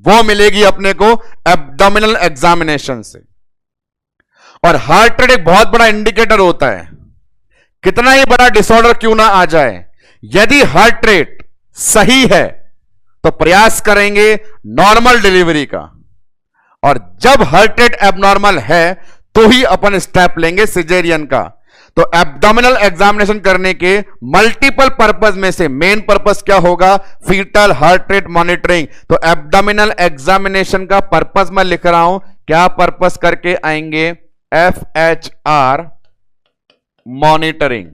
वो मिलेगी अपने को एब्डोमिनल एग्जामिनेशन से। और हार्ट रेट एक बहुत बड़ा इंडिकेटर होता है, कितना ही बड़ा डिसऑर्डर क्यों ना आ जाए, यदि हार्ट रेट सही है तो प्रयास करेंगे नॉर्मल डिलीवरी का, और जब हार्ट रेट एबनॉर्मल है तो ही अपन स्टेप लेंगे सिजेरियन का। तो एब्डोमिनल एग्जामिनेशन करने के मल्टीपल पर्पस में से मेन पर्पस क्या होगा? Fetal heart rate monitoring. तो एब्डोमिनल एग्जामिनेशन का पर्पस मैं लिख रहा हूं, क्या पर्पस करके आएंगे? FHR मॉनिटरिंग,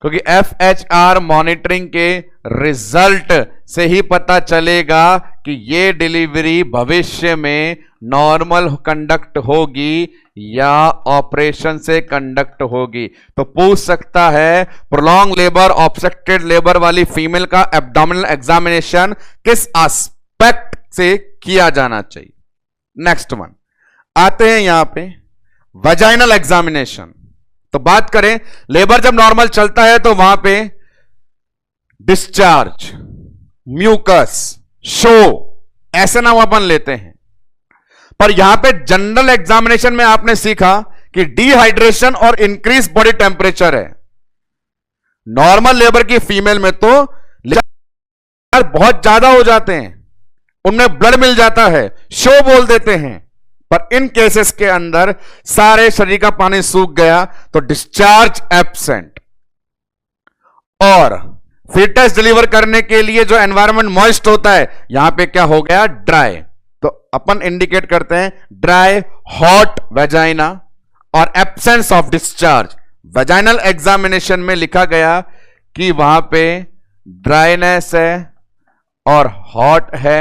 क्योंकि FHR मॉनिटरिंग के रिजल्ट से ही पता चलेगा कि ये डिलीवरी भविष्य में नॉर्मल कंडक्ट होगी या ऑपरेशन से कंडक्ट होगी। तो पूछ सकता है प्रोलॉन्ग लेबर, ऑब्स्ट्रक्टेड लेबर वाली फीमेल का एब्डोमिनल एग्जामिनेशन किस एस्पेक्ट से किया जाना चाहिए। नेक्स्ट वन आते हैं यहां पे वजाइनल एग्जामिनेशन। तो बात करें, लेबर जब नॉर्मल चलता है तो वहां पे डिस्चार्ज, म्यूकस, शो, ऐसे नाम अपन लेते हैं। पर यहां पे जनरल एग्जामिनेशन में आपने सीखा कि डिहाइड्रेशन और इंक्रीज बॉडी टेम्परेचर है। नॉर्मल लेबर की फीमेल में तो बहुत ज्यादा हो जाते हैं, उनमें ब्लड मिल जाता है, शो बोल देते हैं। पर इन केसेस के अंदर सारे शरीर का पानी सूख गया तो डिस्चार्ज एब्सेंट। और फीटस डिलीवर करने के लिए जो एनवायरनमेंट मॉइस्ट होता है, यहां पे क्या हो गया, ड्राई। तो अपन इंडिकेट करते हैं ड्राई हॉट वेजाइना और absence of discharge. Vaginal examination में लिखा गया कि वहां पे ड्राइनेस है और हॉट है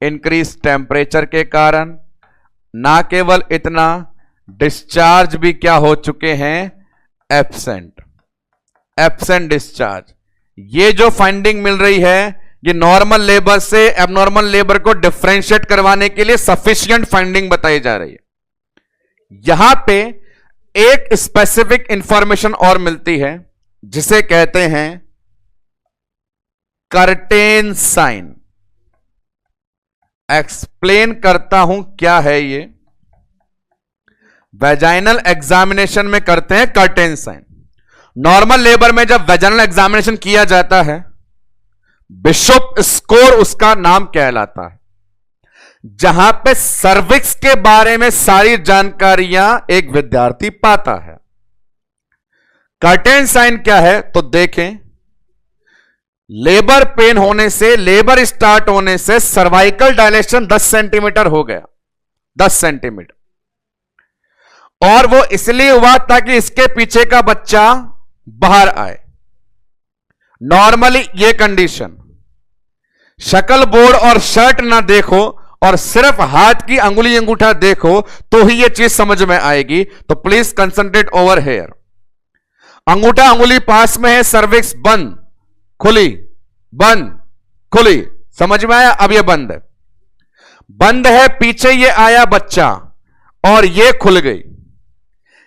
इंक्रीज टेम्परेचर के कारण। ना केवल इतना, डिस्चार्ज भी क्या हो चुके हैं, एब्सेंट, एब्सेंट डिस्चार्ज। ये जो फाइंडिंग मिल रही है ये नॉर्मल लेबर से एबनॉर्मल लेबर को डिफरेंशिएट करवाने के लिए सफिशिएंट फाइंडिंग बताई जा रही है। यहां पे एक स्पेसिफिक इंफॉर्मेशन और मिलती है जिसे कहते हैं कर्टेन साइन। एक्सप्लेन करता हूं क्या है ये। वेजाइनल एग्जामिनेशन में करते हैं कर्टेन साइन। नॉर्मल लेबर में जब वेजाइनल एग्जामिनेशन किया जाता है, बिशप स्कोर उसका नाम कहलाता है, जहां पे सर्विक्स के बारे में सारी जानकारियां एक विद्यार्थी पाता है। कर्टेन साइन क्या है तो देखें, लेबर पेन होने से, लेबर स्टार्ट होने से सर्वाइकल डायलेशन 10 सेंटीमीटर हो गया, 10 सेंटीमीटर। और वो इसलिए हुआ ताकि इसके पीछे का बच्चा बाहर आए। नॉर्मली ये कंडीशन, शक्ल बोर्ड और शर्ट ना देखो और सिर्फ हाथ की अंगुली अंगूठा देखो तो ही ये चीज समझ में आएगी। तो प्लीज कंसंट्रेट ओवर हेयर। अंगूठा अंगुली पास में है, सर्विक्स बंद, खुली, बंद, खुली, समझ में आया। अब ये बंद है, बंद है, पीछे ये आया बच्चा और ये खुल गई।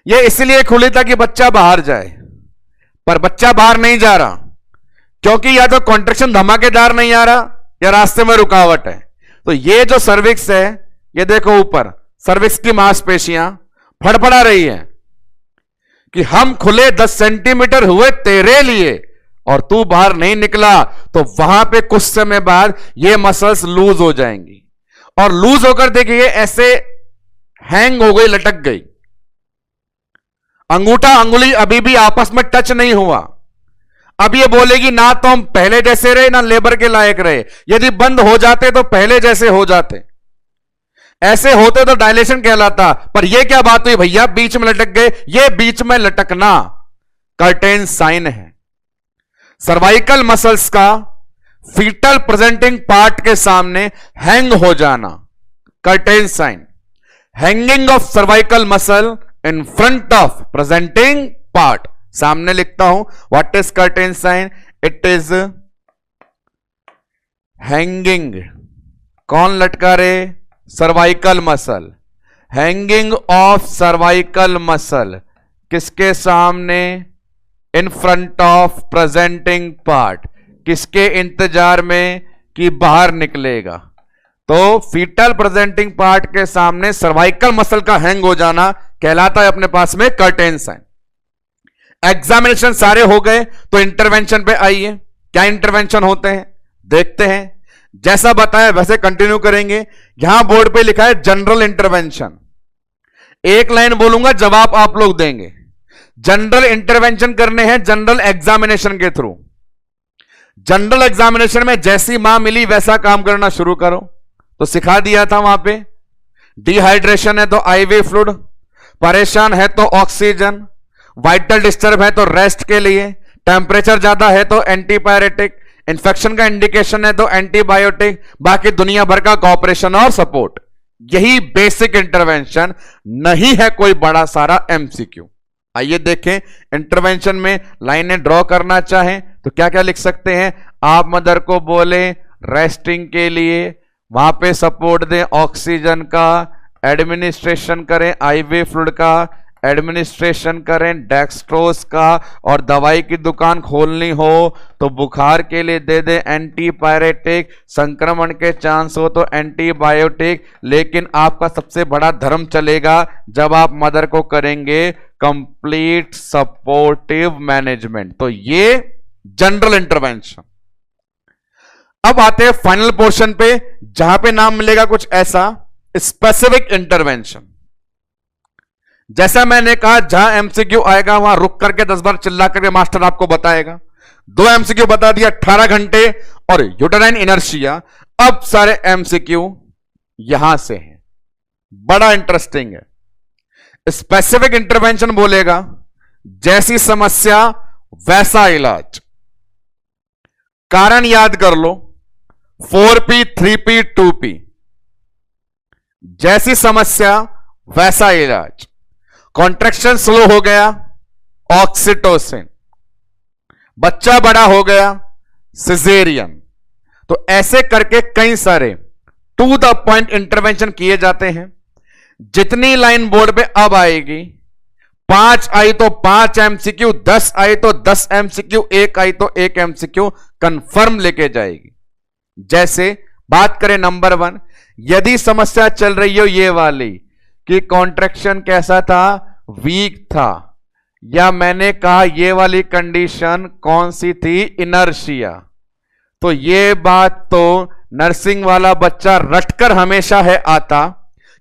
ये इसलिए खुली ताकि बच्चा बाहर जाए, पर बच्चा बाहर नहीं जा रहा क्योंकि या तो कॉन्ट्रैक्शन धमाकेदार नहीं आ रहा या रास्ते में रुकावट है। तो ये जो सर्विक्स है, ये देखो ऊपर सर्विक्स की मांसपेशियां फड़फड़ा रही है कि हम खुले 10 सेंटीमीटर हुए तेरे लिए और तू बाहर नहीं निकला। तो वहां पे कुछ समय बाद ये मसल्स लूज हो जाएंगी और लूज होकर देखिए ऐसे हैंग हो गई, लटक गई। अंगूठा अंगुली अभी भी आपस में टच नहीं हुआ। अब ये बोलेगी ना तो हम पहले जैसे रहे ना लेबर के लायक रहे। यदि बंद हो जाते तो पहले जैसे हो जाते, ऐसे होते तो डायलेशन कहलाता। पर ये क्या बात हुई भैया, बीच में लटक गए। ये बीच में लटकना कर्टेन साइन है। सर्वाइकल मसल्स का फीटल प्रेजेंटिंग पार्ट के सामने हैंग हो जाना, curtain sign. Hanging of cervical muscle in front of presenting part. सामने लिखता हूं, what is curtain sign, it is hanging. कौन लटका रे, cervical muscle. Hanging of cervical muscle किसके सामने, in front of presenting part. किसके इंतजार में कि बाहर निकलेगा। तो फीटल प्रेजेंटिंग पार्ट के सामने सर्वाइकल मसल का हैंग हो जाना कहलाता है अपने पास में कर्टेन साइन। एग्जामिनेशन सारे हो गए तो इंटरवेंशन पे आइए। क्या इंटरवेंशन होते हैं देखते हैं। जैसा बताया वैसे कंटिन्यू करेंगे। यहां बोर्ड पे लिखा है जनरल इंटरवेंशन। एक लाइन बोलूंगा, जवाब आप लोग देंगे। जनरल इंटरवेंशन करने हैं जनरल एग्जामिनेशन के थ्रू। जनरल एग्जामिनेशन में जैसी मां मिली वैसा काम करना शुरू करो। तो सिखा दिया था वहां पे, डिहाइड्रेशन है तो आईवी फ्लूइड, परेशान है तो ऑक्सीजन, वाइटल डिस्टर्ब है तो रेस्ट के लिए, टेम्परेचर ज्यादा है तो एंटीपायरेटिक, इंफेक्शन का इंडिकेशन है तो एंटीबायोटिक, बाकी दुनिया भर का कॉपरेशन और सपोर्ट। यही बेसिक इंटरवेंशन, नहीं है कोई बड़ा सारा एमसीक्यू। आइए देखें इंटरवेंशन में लाइनें ड्रॉ करना चाहें तो क्या क्या लिख सकते हैं। आप मदर को बोले रेस्टिंग के लिए, वहां पे सपोर्ट दें ऑक्सीजन का, एडमिनिस्ट्रेशन करें आईवी फ्लूइड का, एडमिनिस्ट्रेशन करें डेक्सट्रोज का, और दवाई की दुकान खोलनी हो तो बुखार के लिए दे दे एंटीपायरेटिक, संक्रमण के चांस हो तो एंटीबायोटिक, लेकिन आपका सबसे बड़ा धर्म चलेगा जब आप मदर को करेंगे कंप्लीट सपोर्टिव मैनेजमेंट। तो ये जनरल इंटरवेंशन। अब आते हैं फाइनल पोर्शन पे, जहां पे नाम मिलेगा कुछ ऐसा स्पेसिफिक इंटरवेंशन। जैसा मैंने कहा जहां एमसीक्यू आएगा वहां रुक करके 10 बार चिल्ला करके मास्टर आपको बताएगा। 2 एमसीक्यू बता दिया 18 घंटे और यूटेराइन इनर्शिया। अब सारे एमसीक्यू यहां से हैं, बड़ा इंटरेस्टिंग है। स्पेसिफिक इंटरवेंशन बोलेगा जैसी समस्या वैसा इलाज। कारण याद कर लो 4P 3P 2P। जैसी समस्या वैसा इलाज। कॉन्ट्रैक्शन स्लो हो गया ऑक्सीटोसिन, बच्चा बड़ा हो गया सिजेरियन। तो ऐसे करके कई सारे टू द पॉइंट इंटरवेंशन किए जाते हैं। जितनी लाइन बोर्ड पे अब आएगी, 5 आई तो 5 एमसीक्यू, 10 आई तो 10 एमसीक्यू, 1 आई तो 1 एमसीक्यू कंफर्म लेके जाएगी। जैसे बात करें नंबर 1, यदि समस्या चल रही हो ये वाली कि कॉन्ट्रैक्शन कैसा था, वीक था, या मैंने कहा ये वाली कंडीशन कौन सी थी, इनर्शिया, तो ये बात तो नर्सिंग वाला बच्चा रटकर हमेशा है आता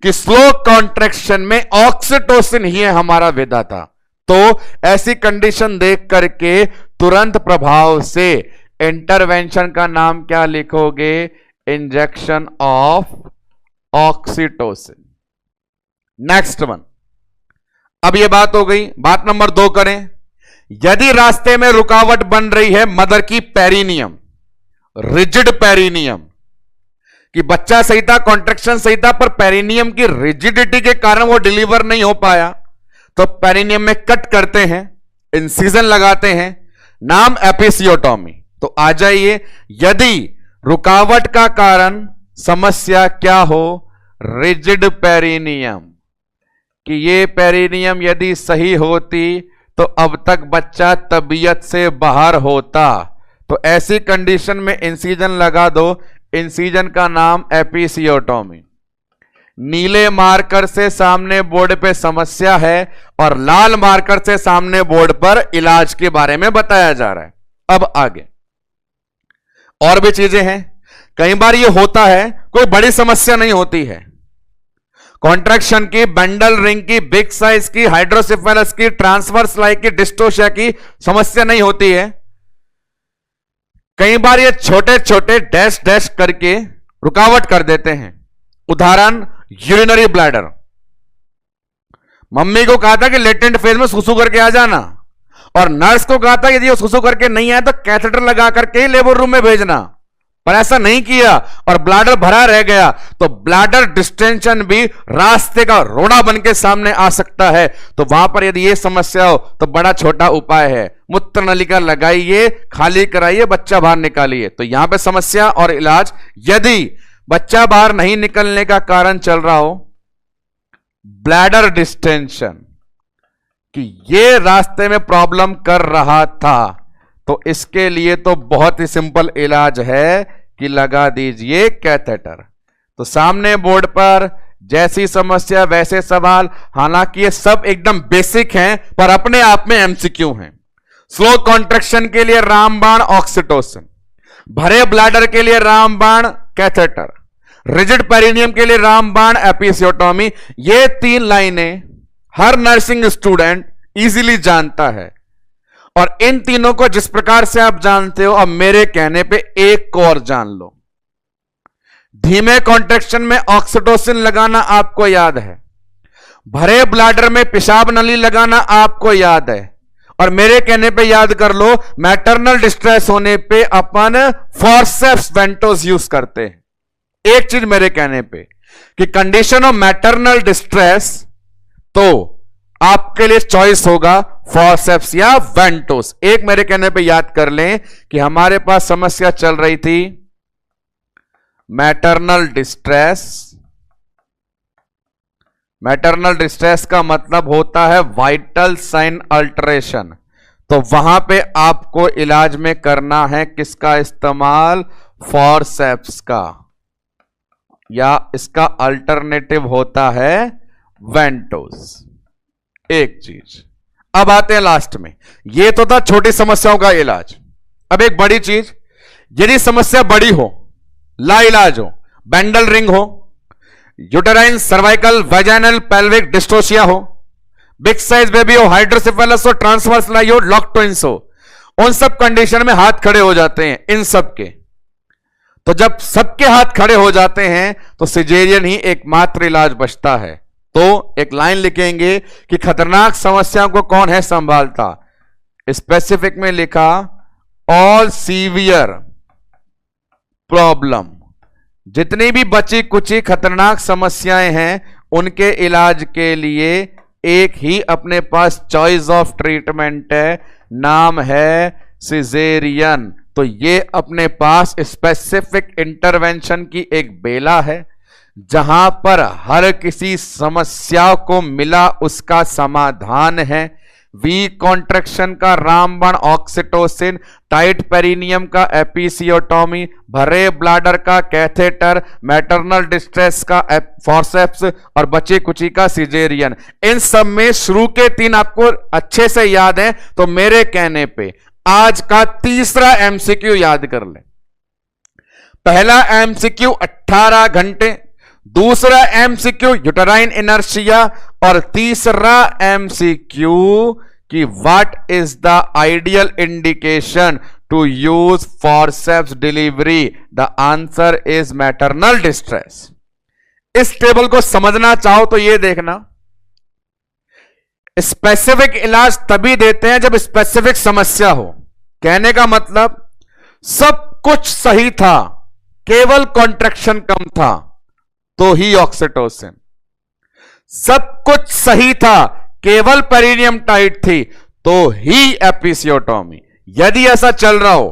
कि स्लो कॉन्ट्रैक्शन में ऑक्सीटोसिन ही है हमारा विधाता। तो ऐसी कंडीशन देख करके तुरंत प्रभाव से इंटरवेंशन का नाम क्या लिखोगे, injection of oxytocin. Next one. अब ये बात हो गई। बात नंबर 2 करें। यदि रास्ते में रुकावट बन रही है मदर की पेरिनियम, रिजिड पेरिनियम, कि बच्चा सही था, कॉन्ट्रैक्शन सही था, पर पेरिनियम की रिजिडिटी के कारण वो डिलीवर नहीं हो पाया, तो पेरिनियम में कट करते हैं, इंसिजन लगाते हैं, नाम एपिसियोटॉमी। तो आ जाइए, यदि रुकावट का कारण समस्या क्या हो, रिजिड पेरिनियम, कि ये पेरिनियम यदि सही होती तो अब तक बच्चा तबीयत से बाहर होता, तो ऐसी कंडीशन में इंसिजन लगा दो। इंसिजन का नाम एपिसियोटॉमी। नीले मार्कर से सामने बोर्ड पे समस्या है और लाल मार्कर से सामने बोर्ड पर इलाज के बारे में बताया जा रहा है। अब आगे और भी चीजें हैं। कई बार ये होता है, कोई बड़ी समस्या नहीं होती है, कॉन्ट्रैक्शन की, बंडल रिंग की, बिग साइज की, हाइड्रोसिफेलस की, ट्रांसवर्स लाइक की, डिस्टोशिया की समस्या नहीं होती है। कई बार ये छोटे छोटे डैश डैश करके रुकावट कर देते हैं। उदाहरण यूरिनरी ब्लैडर। मम्मी को कहा था कि लेटेंट फेज में सुसु करके आ जाना, और नर्स को कहा था यदि वो सुसु करके नहीं आया तो कैथेटर लगा करके ही लेबर रूम में भेजना, पर ऐसा नहीं किया और ब्लैडर भरा रह गया, तो ब्लैडर डिस्टेंशन भी रास्ते का रोड़ा बन के सामने आ सकता है। तो वहां पर यदि ये समस्या हो तो बड़ा छोटा उपाय है, मूत्र नलिका लगाइए, खाली कराइए, बच्चा बाहर निकालिए। तो यहां पे समस्या और इलाज। यदि बच्चा बाहर नहीं निकलने का कारण चल रहा हो ब्लैडर डिस्टेंशन, कि ये रास्ते में प्रॉब्लम कर रहा था, तो इसके लिए तो बहुत ही सिंपल इलाज है कि लगा दीजिए कैथेटर। तो सामने बोर्ड पर जैसी समस्या वैसे सवाल, हालांकि ये सब एकदम बेसिक हैं पर अपने आप में एमसीक्यू हैं। स्लो कॉन्ट्रैक्शन के लिए रामबाण ऑक्सीटोसिन, भरे ब्लैडर के लिए रामबाण कैथेटर, रिजिड पेरिनियम के लिए रामबाण एपिसियोटॉमी। ये 3 लाइनें हर नर्सिंग स्टूडेंट इजीली जानता है, और इन तीनों को जिस प्रकार से आप जानते हो, अब मेरे कहने पे एक को और जान लो। धीमे कॉन्ट्रैक्शन में ऑक्सीटोसिन लगाना आपको याद है, भरे ब्लैडर में पेशाब नली लगाना आपको याद है, और मेरे कहने पे याद कर लो मैटरनल डिस्ट्रेस होने पे अपन फॉर्सेप्स वेंटोस यूज करते हैं। एक चीज मेरे कहने पे कि कंडीशन ऑफ मैटरनल डिस्ट्रेस, तो आपके लिए चॉइस होगा फॉर्सेप्स या वेंटोस। एक मेरे कहने पे याद कर लें कि हमारे पास समस्या चल रही थी मैटरनल डिस्ट्रेस, मैटरनल डिस्ट्रेस का मतलब होता है वाइटल साइन अल्टरेशन। तो वहां पे आपको इलाज में करना है किसका इस्तेमाल? फॉरसेप्स का, या इसका अल्टरनेटिव होता है वेंटोस। एक चीज। अब आते हैं लास्ट में, ये तो था छोटी समस्याओं का इलाज। अब एक बड़ी चीज, यदि समस्या बड़ी हो, लाइलाज हो, बेंडल रिंग हो, uterine cervical vaginal pelvic dystocia हो, बिग साइज बेबी हो, हाइड्रोसेफेलस हो, ट्रांसवर्स लाई हो, लॉक ट्विंस हो, उन सब कंडीशन में हाथ खड़े हो जाते हैं इन सब के। तो जब सबके हाथ खड़े हो जाते हैं तो सिजेरियन ही एकमात्र इलाज बचता है। तो एक लाइन लिखेंगे कि खतरनाक समस्याओं को कौन है संभालता। स्पेसिफिक में लिखा ऑल सीवियर प्रॉब्लम, जितनी भी बची कुची खतरनाक समस्याएं हैं उनके इलाज के लिए एक ही अपने पास चॉइस ऑफ ट्रीटमेंट है, नाम है सिजेरियन। तो ये अपने पास स्पेसिफिक इंटरवेंशन की एक बेला है, जहां पर हर किसी समस्या को मिला उसका समाधान है। वीक कॉन्ट्रैक्शन का रामबाण ऑक्सीटोसिन, टाइट पेरिनियम का एपिसियोटोमी, भरे ब्लाडर का कैथेटर, मैटरनल डिस्ट्रेस का फॉरसेप्स और बची कुची का सिजेरियन। इन सब में शुरू के 3 आपको अच्छे से याद है, तो मेरे कहने पे आज का तीसरा एमसीक्यू याद कर ले। पहला एमसीक्यू 18 घंटे, दूसरा एमसीक्यू यूटेराइन इनर्शिया, और तीसरा एमसीक्यू कि what is the ideal indication to use forceps delivery. The answer is maternal distress. इस टेबल को समझना चाहो तो यह देखना, स्पेसिफिक इलाज तभी देते हैं जब स्पेसिफिक समस्या हो। कहने का मतलब सब कुछ सही था, केवल कॉन्ट्रैक्शन कम था तो ही ऑक्सीटोसिन, सब कुछ सही था केवल पेरिनियम टाइट थी तो ही एपिसियोटोमी। यदि ऐसा चल रहा हो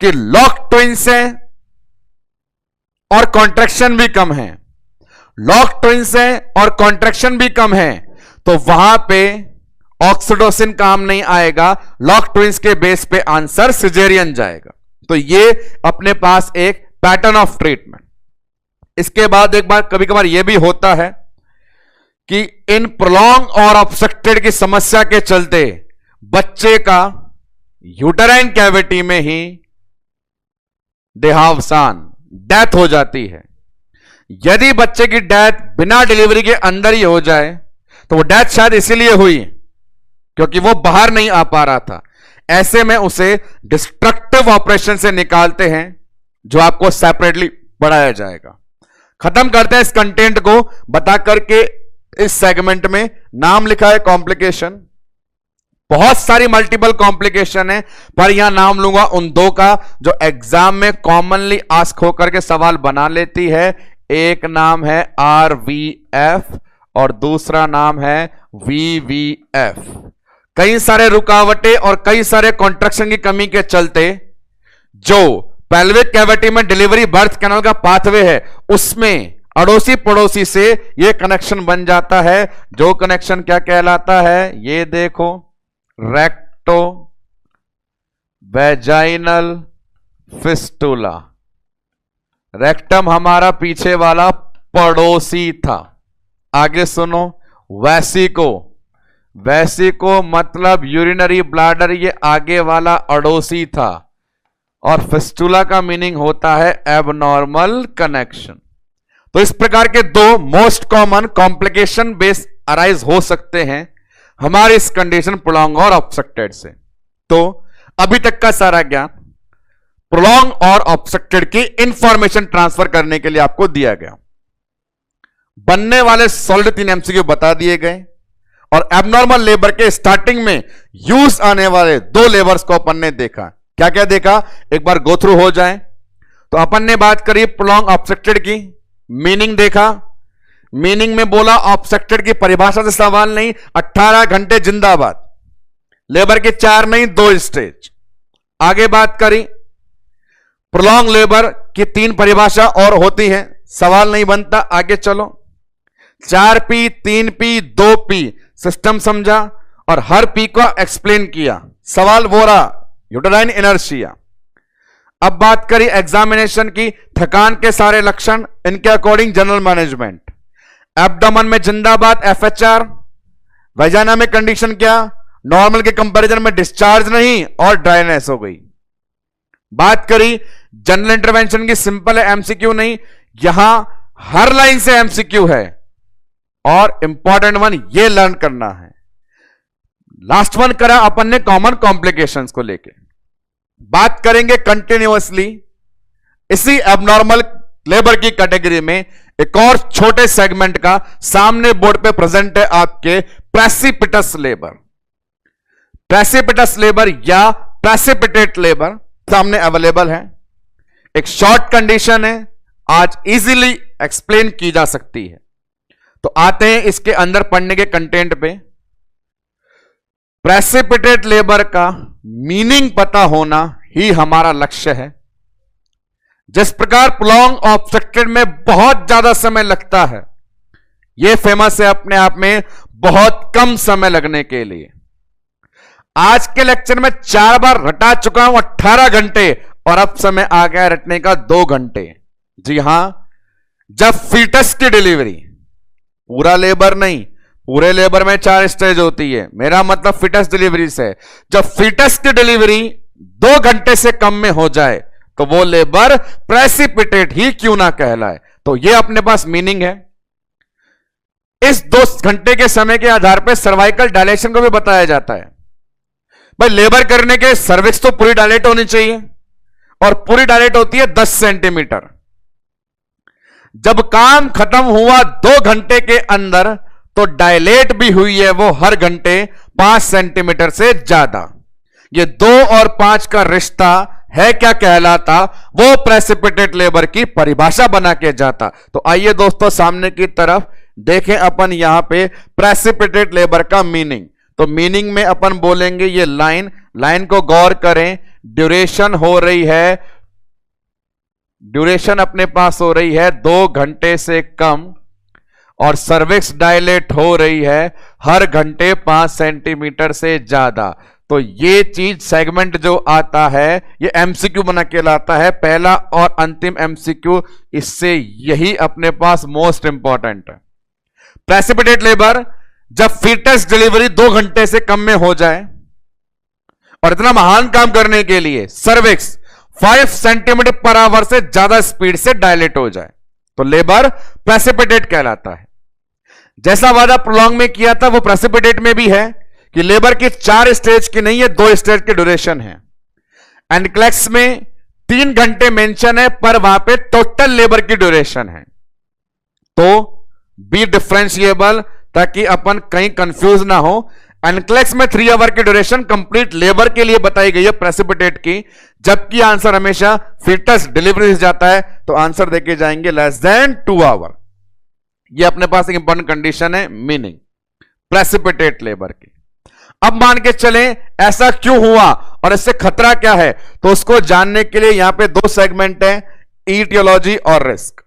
कि लॉक ट्विंस है और कॉन्ट्रैक्शन भी कम है, लॉक ट्विंस है और कॉन्ट्रैक्शन भी कम है, तो वहां पे ऑक्सीटोसिन काम नहीं आएगा, लॉक ट्विंस के बेस पे आंसर सिजेरियन जाएगा। तो ये अपने पास एक पैटर्न ऑफ ट्रीटमेंट। इसके बाद एक बार कभी कभार यह भी होता है कि इन प्रोलॉन्ग और ऑब्स्ट्रक्टेड की समस्या के चलते बच्चे का यूटेराइन कैविटी में ही देहावसान, डेथ हो जाती है। यदि बच्चे की डेथ बिना डिलीवरी के अंदर ही हो जाए तो वो डेथ शायद इसीलिए हुई क्योंकि वो बाहर नहीं आ पा रहा था। ऐसे में उसे डिस्ट्रक्टिव ऑपरेशन से निकालते हैं, जो आपको सेपरेटली पढ़ाया जाएगा। खत्म करते हैं इस कंटेंट को बता करके इस सेगमेंट में नाम लिखा है कॉम्प्लिकेशन। बहुत सारी मल्टीपल कॉम्प्लिकेशन है, पर यहां नाम लूंगा उन 2 का जो एग्जाम में कॉमनली आस्क होकर के सवाल बना लेती है। एक नाम है RVF और दूसरा नाम है VVF। कई सारे रुकावटें और कई सारे कॉन्ट्रैक्शन की कमी के चलते जो पेल्विक कैविटी में डिलीवरी बर्थ कैनाल का पाथवे है उसमें अड़ोसी पड़ोसी से यह कनेक्शन बन जाता है, जो कनेक्शन क्या कहलाता है, ये देखो, रेक्टो वेजाइनल फिस्टुला। रेक्टम हमारा पीछे वाला पड़ोसी था। आगे सुनो, वेसिको, वेसिको मतलब यूरिनरी ब्लैडर, ये आगे वाला अड़ोसी था। और फिस्टुला का मीनिंग होता है एबनॉर्मल कनेक्शन। तो इस प्रकार के 2 most common complication base arise हो सकते हैं हमारे इस कंडीशन प्रोलॉन्ग और ऑब्स्ट्रक्टेड से। तो अभी तक का सारा ज्ञान प्रोलॉन्ग और ऑब्स्ट्रक्टेड की इंफॉर्मेशन ट्रांसफर करने के लिए आपको दिया गया। बनने वाले सॉलिड 3 एमसीक्यू बता दिए गए और एबनॉर्मल लेबर के स्टार्टिंग में यूज आने वाले 2 लेबर्स को अपन ने देखा। क्या क्या देखा, एक बार गो थ्रू हो जाए। तो अपन ने बात करी प्रोलॉन्ग ऑब्स्ट्रक्टेड की, मीनिंग देखा, मीनिंग में बोला ऑब्स्ट्रक्टेड की परिभाषा से सवाल नहीं, 18 घंटे जिंदाबाद, लेबर के 4 नहीं 2 स्टेज। आगे बात करी प्रोलॉन्ग लेबर की 3 परिभाषा और होती है, सवाल नहीं बनता, आगे चलो। 4P, 3P, 2P सिस्टम समझा और हर P को एक्सप्लेन किया। सवाल वो रहा यूटेराइन इनर्शिया। अब बात करी एग्जामिनेशन की, थकान के सारे लक्षण, इनके अकॉर्डिंग जनरल मैनेजमेंट। एब्डोमेन में जिंदाबाद FHR, वजाइना में कंडीशन क्या, नॉर्मल के कंपैरिजन में डिस्चार्ज नहीं और ड्राइनेस हो गई। बात करी जनरल इंटरवेंशन की, सिंपल है, MCQ नहीं, यहां हर लाइन से MCQ है और इंपॉर्टेंट वन ये लर्न करना है। लास्ट वन करा अपन ने कॉमन कॉम्प्लिकेशंस को लेके। बात करेंगे कंटिन्यूअसली इसी एबनॉर्मल लेबर की कैटेगरी में एक और छोटे सेगमेंट का, सामने बोर्ड पे प्रेजेंट है आपके, प्रेसिपिटस लेबर। प्रेसिपिटस लेबर या प्रेसिपिटेट लेबर सामने अवेलेबल है। एक शॉर्ट कंडीशन है, आज इजीली एक्सप्लेन की जा सकती है। तो आते हैं इसके अंदर पढ़ने के कंटेंट पे। प्रेसिपिटेट लेबर का मीनिंग पता होना ही हमारा लक्ष्य है। जिस प्रकार प्रोलॉन्ग ऑब्स्ट्रक्टेड में बहुत ज्यादा समय लगता है, यह फेमस है अपने आप में बहुत कम समय लगने के लिए। आज के लेक्चर में 4 बार रटा चुका हूं 18 घंटे और अब समय आ गया रटने का 2 घंटे। जी हां, जब फीटस की डिलीवरी, पूरा लेबर नहीं, पूरे लेबर में 4 स्टेज होती है, मेरा मतलब फीटस डिलीवरी से, जब फीटस की डिलीवरी 2 घंटे से कम में हो जाए तो वो लेबर प्रेसिपिटेट ही क्यों ना कहलाए। तो ये अपने पास मीनिंग है। इस 2 घंटे के समय के आधार पर सर्वाइकल डायलेशन को भी बताया जाता है। भाई लेबर करने के सर्विक्स तो पूरी डायलेट होनी चाहिए और पूरी डायलेट होती है 10 सेंटीमीटर। जब काम खत्म हुआ 2 घंटे के अंदर तो डायलेट भी हुई है वो हर घंटे 5 सेंटीमीटर से ज्यादा। ये 2 और 5 का रिश्ता है क्या कहलाता, वो प्रेसिपिटेट लेबर की परिभाषा बना के जाता। तो आइए दोस्तों सामने की तरफ देखें अपन यहां पे प्रेसिपिटेट लेबर का मीनिंग। तो मीनिंग में अपन बोलेंगे ये लाइन को गौर करें, ड्यूरेशन हो रही है, ड्यूरेशन अपने पास हो रही है 2 घंटे से कम और सर्विक्स डायलेट हो रही है हर घंटे 5 सेंटीमीटर से ज्यादा। तो ये चीज सेगमेंट जो आता है ये MCQ बना के लाता है, पहला और अंतिम MCQ इससे यही अपने पास मोस्ट इंपॉर्टेंट है। प्रेसिपिटेट लेबर जब फीटस डिलीवरी 2 घंटे से कम में हो जाए और इतना महान काम करने के लिए सर्विक्स 5 सेंटीमीटर पर आवर से ज्यादा स्पीड से डायलेट हो जाए तो लेबर प्रेसिपिटेट कहलाता है। जैसा वादा प्रोलॉन्ग में किया था वो प्रेसिपिटेट में भी है कि लेबर की 4 स्टेज की नहीं है, 2 स्टेज की ड्यूरेशन है। एनक्लेक्स में 3 घंटे मेंशन है पर वहां पे टोटल लेबर की ड्यूरेशन है। तो बी डिफरेंशिएबल ताकि अपन कहीं कंफ्यूज ना हो। एनक्लेक्स में 3 आवर की ड्यूरेशन कंप्लीट लेबर के लिए बताई गई है प्रेसिपिटेट की, जबकि आंसर हमेशा फीटस डिलीवरी से जाता है तो आंसर देके जाएंगे लेस देन 2 आवर। ये अपने पास एक इंपॉर्टेंट कंडीशन है मीनिंग प्रेसिपिटेट लेबर की। अब मान के चलें ऐसा क्यों हुआ और इससे खतरा क्या है, तो उसको जानने के लिए यहां पे 2 सेगमेंट है, ईटियोलॉजी और रिस्क।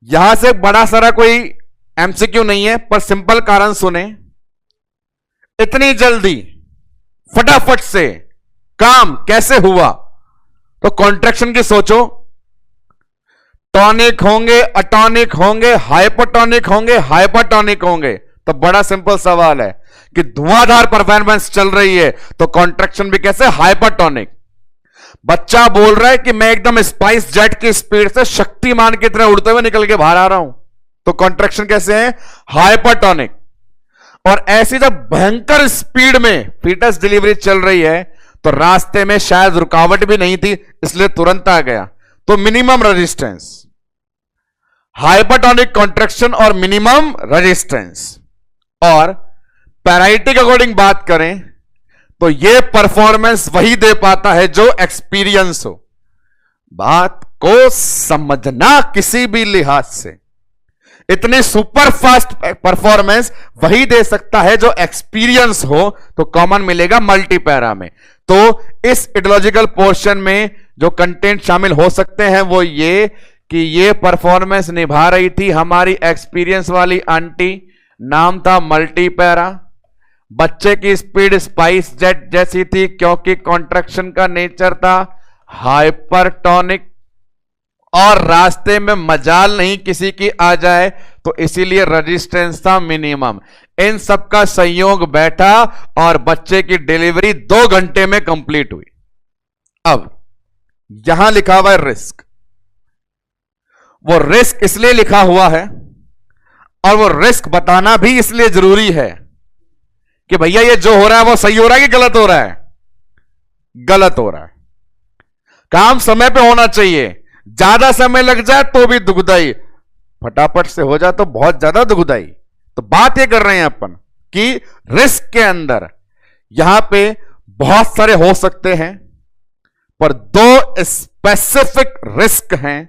यहां से बड़ा सारा कोई MCQ नहीं है पर सिंपल कारण सुने। इतनी जल्दी फटाफट से काम कैसे हुआ, तो कॉन्ट्रैक्शन की सोचो। टॉनिक होंगे, अटॉनिक होंगे, हाइपोटोनिक होंगे, हाइपरटोनिक होंगे। तो बड़ा सिंपल सवाल है कि धुआंधार परफॉर्मेंस चल रही है तो कॉन्ट्रैक्शन भी कैसे, हाइपरटोनिक। बच्चा बोल रहा है कि मैं एकदम स्पाइस जेट की स्पीड से शक्तिमान की तरह उड़ते हुए निकल के बाहर आ रहा हूं, तो कॉन्ट्रैक्शन कैसे है, हाइपरटोनिक। और ऐसी जब भयंकर स्पीड में फीटस डिलीवरी चल रही है तो रास्ते में शायद रुकावट भी नहीं थी इसलिए तुरंत आ गया, तो मिनिमम रेजिस्टेंस। हाइपरटोनिक कॉन्ट्रैक्शन और मिनिमम रेजिस्टेंस। और पैराइटी के अकॉर्डिंग बात करें तो यह परफॉर्मेंस वही दे पाता है जो एक्सपीरियंस हो। बात को समझना किसी भी लिहाज से, इतनी सुपर फास्ट परफॉर्मेंस वही दे सकता है जो एक्सपीरियंस हो, तो कॉमन मिलेगा मल्टी पैरा में। तो इस आइडियोलॉजिकल पोर्शन में जो कंटेंट शामिल हो सकते हैं वो ये कि ये परफॉर्मेंस निभा रही थी हमारी एक्सपीरियंस वाली आंटी, नाम था मल्टीपैरा। बच्चे की स्पीड स्पाइस जेट जैसी थी क्योंकि कॉन्ट्रैक्शन का नेचर था हाइपरटोनिक, और रास्ते में मजाल नहीं किसी की आ जाए तो इसीलिए रेजिस्टेंस था मिनिमम। इन सब का संयोग बैठा और बच्चे की डिलीवरी 2 घंटे में कंप्लीट हुई। अब यहां लिखा हुआ है रिस्क, वो रिस्क इसलिए लिखा हुआ है और वो रिस्क बताना भी इसलिए जरूरी है कि भैया ये जो हो रहा है वो सही हो रहा है कि गलत हो रहा है? गलत हो रहा है। काम समय पे होना चाहिए, ज्यादा समय लग जाए तो भी दुखदाई, फटाफट से हो जाए तो बहुत ज्यादा दुखदाई। तो बात ये कर रहे हैं अपन कि रिस्क के अंदर यहां पे बहुत सारे हो सकते हैं, पर 2 स्पेसिफिक रिस्क हैं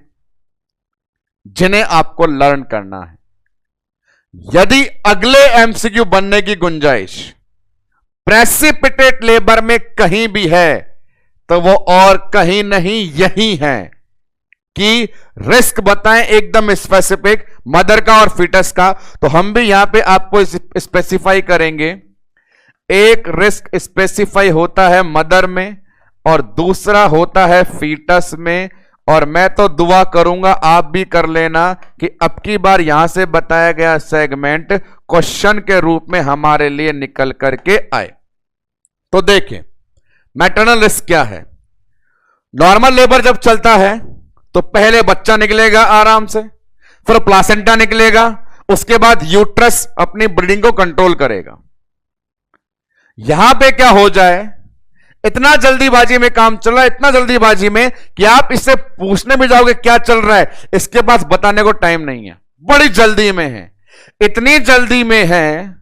जिन्हें आपको लर्न करना है। यदि अगले एमसीक्यू बनने की गुंजाइश प्रेसिपिटेट लेबर में कहीं भी है तो वो और कहीं नहीं यही है कि रिस्क बताएं एकदम स्पेसिफिक मदर का और फीटस का। तो हम भी यहां पे आपको स्पेसिफाई करेंगे। एक रिस्क स्पेसिफाई होता है मदर में और दूसरा होता है फीटस में। और मैं तो दुआ करूंगा आप भी कर लेना कि अब की बार यहां से बताया गया सेगमेंट क्वेश्चन के रूप में हमारे लिए निकल करके आए। तो देखें मैटरनल रिस्क क्या है। नॉर्मल लेबर जब चलता है तो पहले बच्चा निकलेगा आराम से, फिर प्लासेंटा निकलेगा, उसके बाद यूट्रस अपनी ब्रीडिंग को कंट्रोल करेगा। यहां पे क्या हो जाए, इतना जल्दीबाजी में काम चल रहा है, इतना जल्दीबाजी में कि आप इससे पूछने भी जाओगे क्या चल रहा है, इसके पास बताने को टाइम नहीं है, बड़ी जल्दी में है। इतनी जल्दी में है,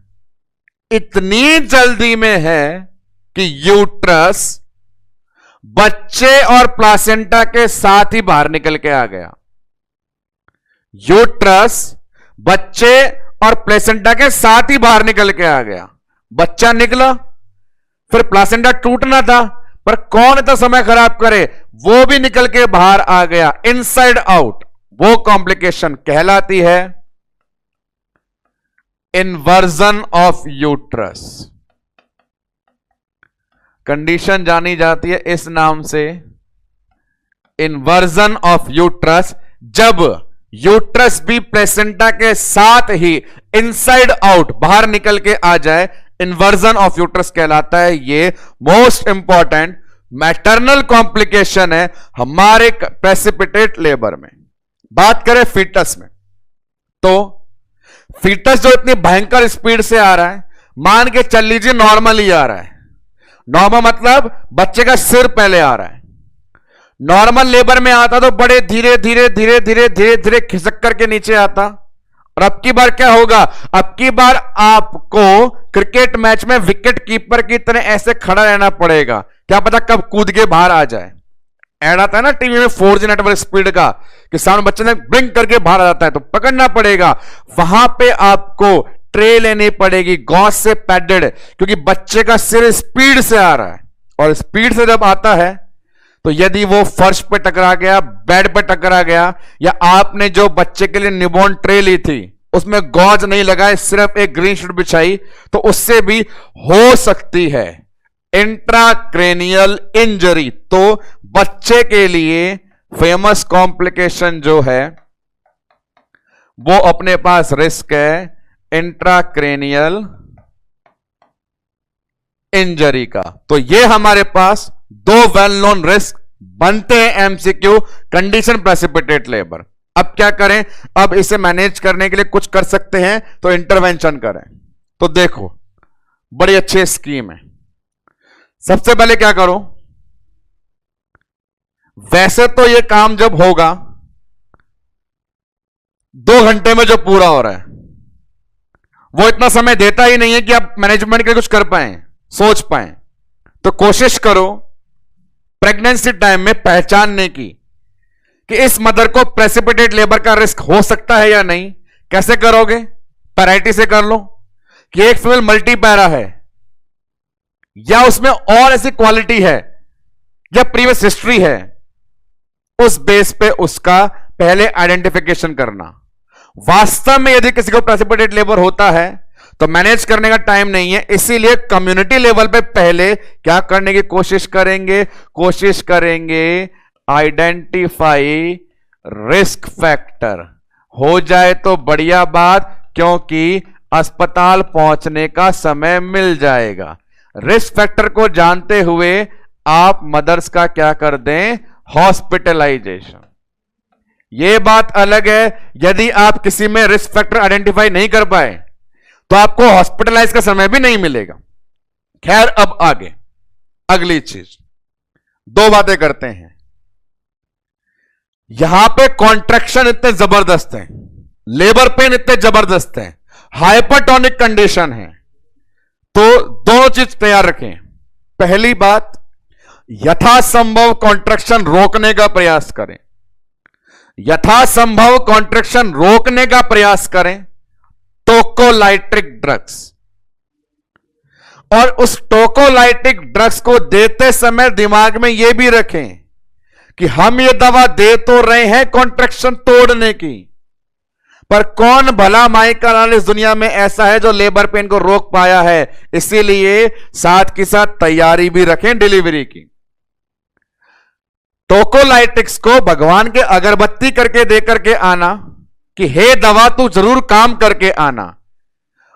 इतनी जल्दी में है कि यूट्रस बच्चे और प्लासेंटा के साथ ही बाहर निकल के आ गया। यूट्रस बच्चे और प्लेसेंटा के साथ ही बाहर निकल के आ गया। बच्चा निकला, फिर प्लासेंटा टूटना था, पर कौन इतना समय खराब करे, वो भी निकल के बाहर आ गया, इनसाइड आउट। वो कॉम्प्लिकेशन कहलाती है इन्वर्जन ऑफ यूट्रस। कंडीशन जानी जाती है इस नाम से, इन्वर्जन ऑफ यूट्रस। जब यूट्रस भी प्लेसेंटा के साथ ही इनसाइड आउट बाहर निकल के आ जाए, इन्वर्जन ऑफ यूट्रस कहलाता है। ये मोस्ट इंपॉर्टेंट मैटरनल कॉम्प्लिकेशन है हमारे प्रेसिपिटेट लेबर में। बात करें फीटस में, तो फीटस जो इतनी भयंकर स्पीड से आ रहा है, मान के चल लीजिए नॉर्मल ही आ रहा है। नॉर्मल मतलब बच्चे का सिर पहले आ रहा है। नॉर्मल लेबर में आता तो बड़े धीरे धीरे धीरे धीरे धीरे धीरे खिसक करके नीचे आता। और अब की बार क्या होगा, अब की बार आपको क्रिकेट मैच में विकेट कीपर की तरह ऐसे खड़ा रहना पड़ेगा, क्या पता कब कूद के बाहर आ जाए। ऐड आता है ना टीवी में 4G नेटवर्क स्पीड का कि सामने बच्चे ने ब्लिंक करके बाहर आ जाता है, तो पकड़ना पड़ेगा। वहां पे आपको ट्रे लेनी पड़ेगी गॉस से पैडेड, क्योंकि बच्चे का सिर स्पीड से आ रहा है। और स्पीड से जब आता है तो यदि वो फर्श पे टकरा गया, बेड पे टकरा गया, या आपने जो बच्चे के लिए न्यूबॉर्न ट्रे ली थी उसमें गॉज नहीं लगाए, सिर्फ एक ग्रीन शीट बिछाई, तो उससे भी हो सकती है इंट्राक्रेनियल इंजरी। तो बच्चे के लिए फेमस कॉम्प्लिकेशन जो है वो अपने पास रिस्क है इंट्राक्रेनियल इंजरी का। तो ये हमारे पास 2 वेल नोन रिस्क बनते हैं एमसीक्यू कंडीशन प्रेसिपिटेट लेबर। अब क्या करें, अब इसे मैनेज करने के लिए कुछ कर सकते हैं तो इंटरवेंशन करें। तो देखो बड़ी अच्छी स्कीम है। सबसे पहले क्या करो, वैसे तो ये काम जब होगा 2 घंटे में जो पूरा हो रहा है, वो इतना समय देता ही नहीं है कि आप मैनेजमेंट के लिए कुछ कर पाए, सोच पाए। तो कोशिश करो प्रेगनेंसी टाइम में पहचानने की कि इस मदर को प्रेसिपिटेट लेबर का रिस्क हो सकता है या नहीं। कैसे करोगे, पैराइटी से कर लो कि एक फीमेल मल्टीपैरा है या उसमें और ऐसी क्वालिटी है या प्रीवियस हिस्ट्री है, उस बेस पे उसका पहले आइडेंटिफिकेशन करना। वास्तव में यदि किसी को प्रेसिपिटेट लेबर होता है तो मैनेज करने का टाइम नहीं है, इसीलिए कम्युनिटी लेवल पे पहले क्या करने की कोशिश करेंगे आइडेंटिफाई रिस्क फैक्टर। हो जाए तो बढ़िया बात, क्योंकि अस्पताल पहुंचने का समय मिल जाएगा। रिस्क फैक्टर को जानते हुए आप मदर्स का क्या कर दें, हॉस्पिटलाइजेशन। यह बात अलग है यदि आप किसी में रिस्क फैक्टर आइडेंटिफाई नहीं कर पाए तो आपको हॉस्पिटलाइज का समय भी नहीं मिलेगा। खैर, अब आगे अगली चीज, दो बातें करते हैं। यहां पे कॉन्ट्रैक्शन इतने जबरदस्त हैं, लेबर पेन इतने जबरदस्त हैं, हाइपरटोनिक कंडीशन है, तो दोनों चीज तैयार रखें। पहली बात, यथासंभव कॉन्ट्रैक्शन रोकने का प्रयास करें। यथासंभव कॉन्ट्रैक्शन रोकने का प्रयास करें टोकोलाइटिक ड्रग्स, और उस टोकोलाइटिक ड्रग्स को देते समय दिमाग में यह भी रखें कि हम ये दवा दे तो रहे हैं कॉन्ट्रैक्शन तोड़ने की, पर कौन भला माई का लाल इस दुनिया में ऐसा है जो लेबर पेन को रोक पाया है। इसीलिए साथ के साथ तैयारी भी रखें डिलीवरी की। टोकोलाइटिक्स को भगवान के अगरबत्ती करके दे करके आना कि हे दवा तू जरूर काम करके आना,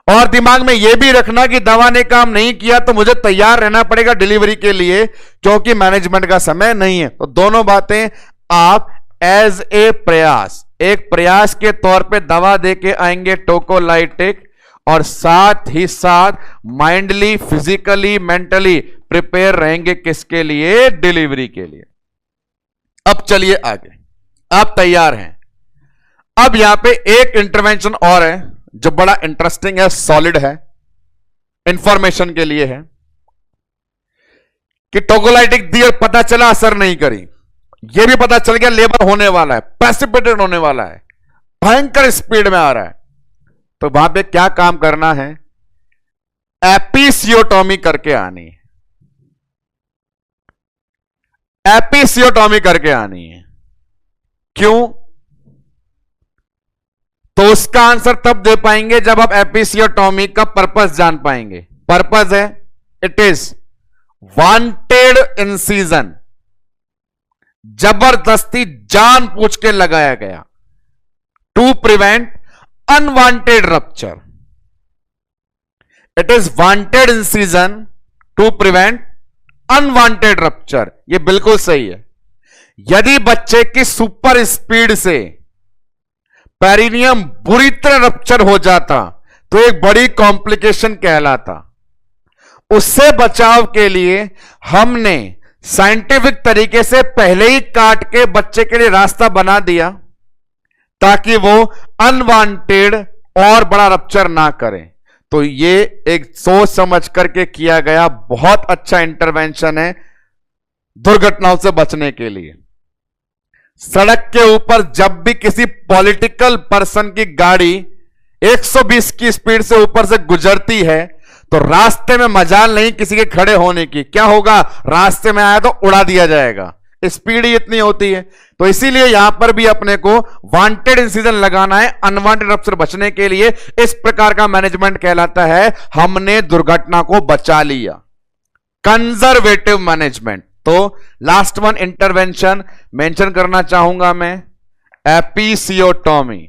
और दिमाग में यह भी रखना कि दवा ने काम नहीं किया तो मुझे तैयार रहना पड़ेगा डिलीवरी के लिए, क्योंकि मैनेजमेंट का समय नहीं है। तो दोनों बातें आप एज ए प्रयास, एक प्रयास के तौर पे दवा देके आएंगे टोकोलाइटिक, और साथ ही साथ माइंडली, फिजिकली, मेंटली प्रिपेयर रहेंगे किसके लिए, डिलीवरी के लिए। अब चलिए आगे, आप तैयार हैं। अब यहां पे एक इंटरवेंशन और है जो बड़ा इंटरेस्टिंग है, सॉलिड है, इंफॉर्मेशन के लिए है कि टोकोलाइटिक दी और पता चला असर नहीं करी, यह भी पता चल गया लेबर होने वाला है, प्रेसिपिटेट होने वाला है, भयंकर स्पीड में आ रहा है। तो वहां पे क्या काम करना है, एपिसियोटोमी करके आनी है। एपिसियोटोमी करके आनी है। क्यों? तो उसका आंसर तब दे पाएंगे जब आप एपिसियोटोमी का पर्पस जान पाएंगे। पर्पस है, इट इज वांटेड इंसीजन, जबरदस्ती जानबूझ के लगाया गया, to prevent unwanted rupture. It is wanted incision to prevent unwanted rupture. यह बिल्कुल सही है। यदि बच्चे की सुपर स्पीड से पेरिनियम बुरी तरह रप्चर हो जाता तो एक बड़ी कॉम्प्लिकेशन कहलाता। उससे बचाव के लिए हमने साइंटिफिक तरीके से पहले ही काट के बच्चे के लिए रास्ता बना दिया ताकि वो अनवांटेड और बड़ा रप्चर ना करे। तो ये एक सोच समझ करके किया गया बहुत अच्छा इंटरवेंशन है दुर्घटनाओं से बचने के लिए। सड़क के ऊपर जब भी किसी पॉलिटिकल पर्सन की गाड़ी 120 की स्पीड से ऊपर से गुजरती है तो रास्ते में मजाल नहीं किसी के खड़े होने की। क्या होगा, रास्ते में आया तो उड़ा दिया जाएगा, स्पीड ही इतनी होती है। तो इसीलिए यहां पर भी अपने को वांटेड इंसिजन लगाना है अनवांटेड रप्चर बचने के लिए। इस प्रकार का मैनेजमेंट कहलाता है हमने दुर्घटना को बचा लिया, कंजर्वेटिव मैनेजमेंट। तो लास्ट वन इंटरवेंशन मेंशन करना चाहूंगा मैं, एपिसियोटोमी।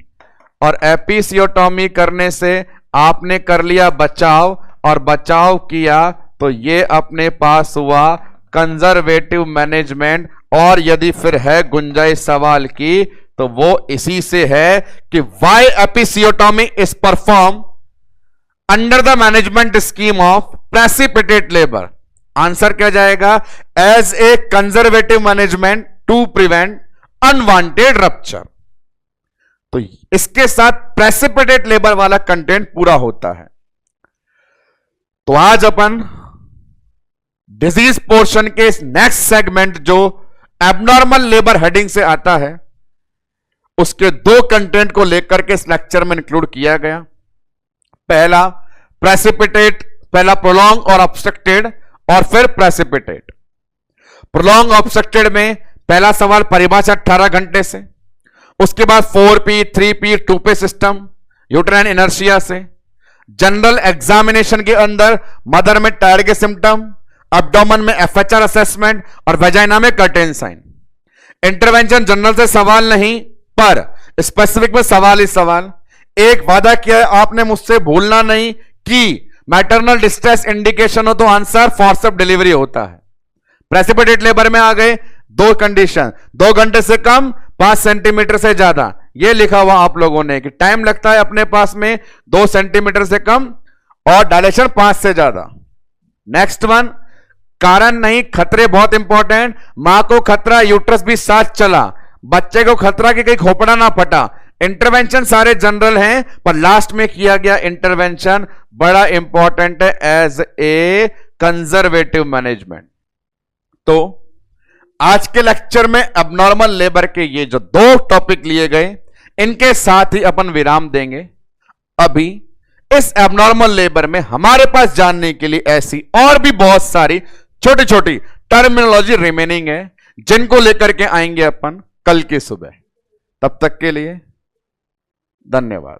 और एपिसियोटोमी करने से आपने कर लिया बचाव, और बचाव किया तो ये अपने पास हुआ कंजर्वेटिव मैनेजमेंट। और यदि फिर है गुंजाइश सवाल की तो वो इसी से है कि why episiotomy is perform under the management scheme of precipitate labour. Answer क्या जाएगा, as a conservative management to prevent unwanted rupture. तो इसके साथ प्रेसिपिटेट लेबर वाला कंटेंट पूरा होता है। तो आज अपन डिजीज पोर्शन के नेक्स्ट सेगमेंट जो एबनॉर्मल लेबर हेडिंग से आता है उसके दो कंटेंट को लेकर के इस लेक्चर में इंक्लूड किया गया। पहला प्रेसिपिटेट, पहला प्रोलॉन्ग और ऑब्स्ट्रक्टेड, और फिर प्रेसिपिटेट। प्रोलॉन्ग ऑब्स्ट्रक्टेड में पहला सवाल परिभाषा 18 घंटे से, उसके बाद 4P 3P 2P system uterine inertia से। जनरल एग्जामिनेशन के अंदर मदर में टायर के सिम्टम, एब्डोमेन में FHR असेसमेंट और वेजाइना में कर्टेन साइन। इंटरवेंशन जनरल से सवाल नहीं, पर स्पेसिफिक में सवाल ही सवाल। एक वादा किया है आपने मुझसे, भूलना नहीं कि मैटरनल डिस्ट्रेस इंडिकेशन हो तो आंसर फोर्सेप्स डिलीवरी होता है। प्रेसिपिटेट लेबर में आ गए, दो कंडीशन, 2 घंटे से कम, 5 सेंटीमीटर से ज्यादा। ये लिखा हुआ आप लोगों ने कि टाइम लगता है अपने पास में 2 सेंटीमीटर से कम और डायलेशन 5 से ज्यादा। नेक्स्ट वन, कारण नहीं खतरे बहुत इंपॉर्टेंट। मां को खतरा, यूट्रस भी साथ चला, बच्चे को खतरा कि कहीं खोपड़ा ना फटा। इंटरवेंशन सारे जनरल हैं, पर लास्ट में किया गया इंटरवेंशन बड़ा इंपॉर्टेंट है एज ए कंजर्वेटिव मैनेजमेंट। तो आज के लेक्चर में एबनॉर्मल लेबर के ये जो 2 टॉपिक लिए गए, इनके साथ ही अपन विराम देंगे। अभी इस एबनॉर्मल लेबर में हमारे पास जानने के लिए ऐसी और भी बहुत सारी छोटी छोटी टर्मिनोलॉजी रिमेनिंग है, जिनको लेकर के आएंगे अपन कल की सुबह। तब तक के लिए धन्यवाद।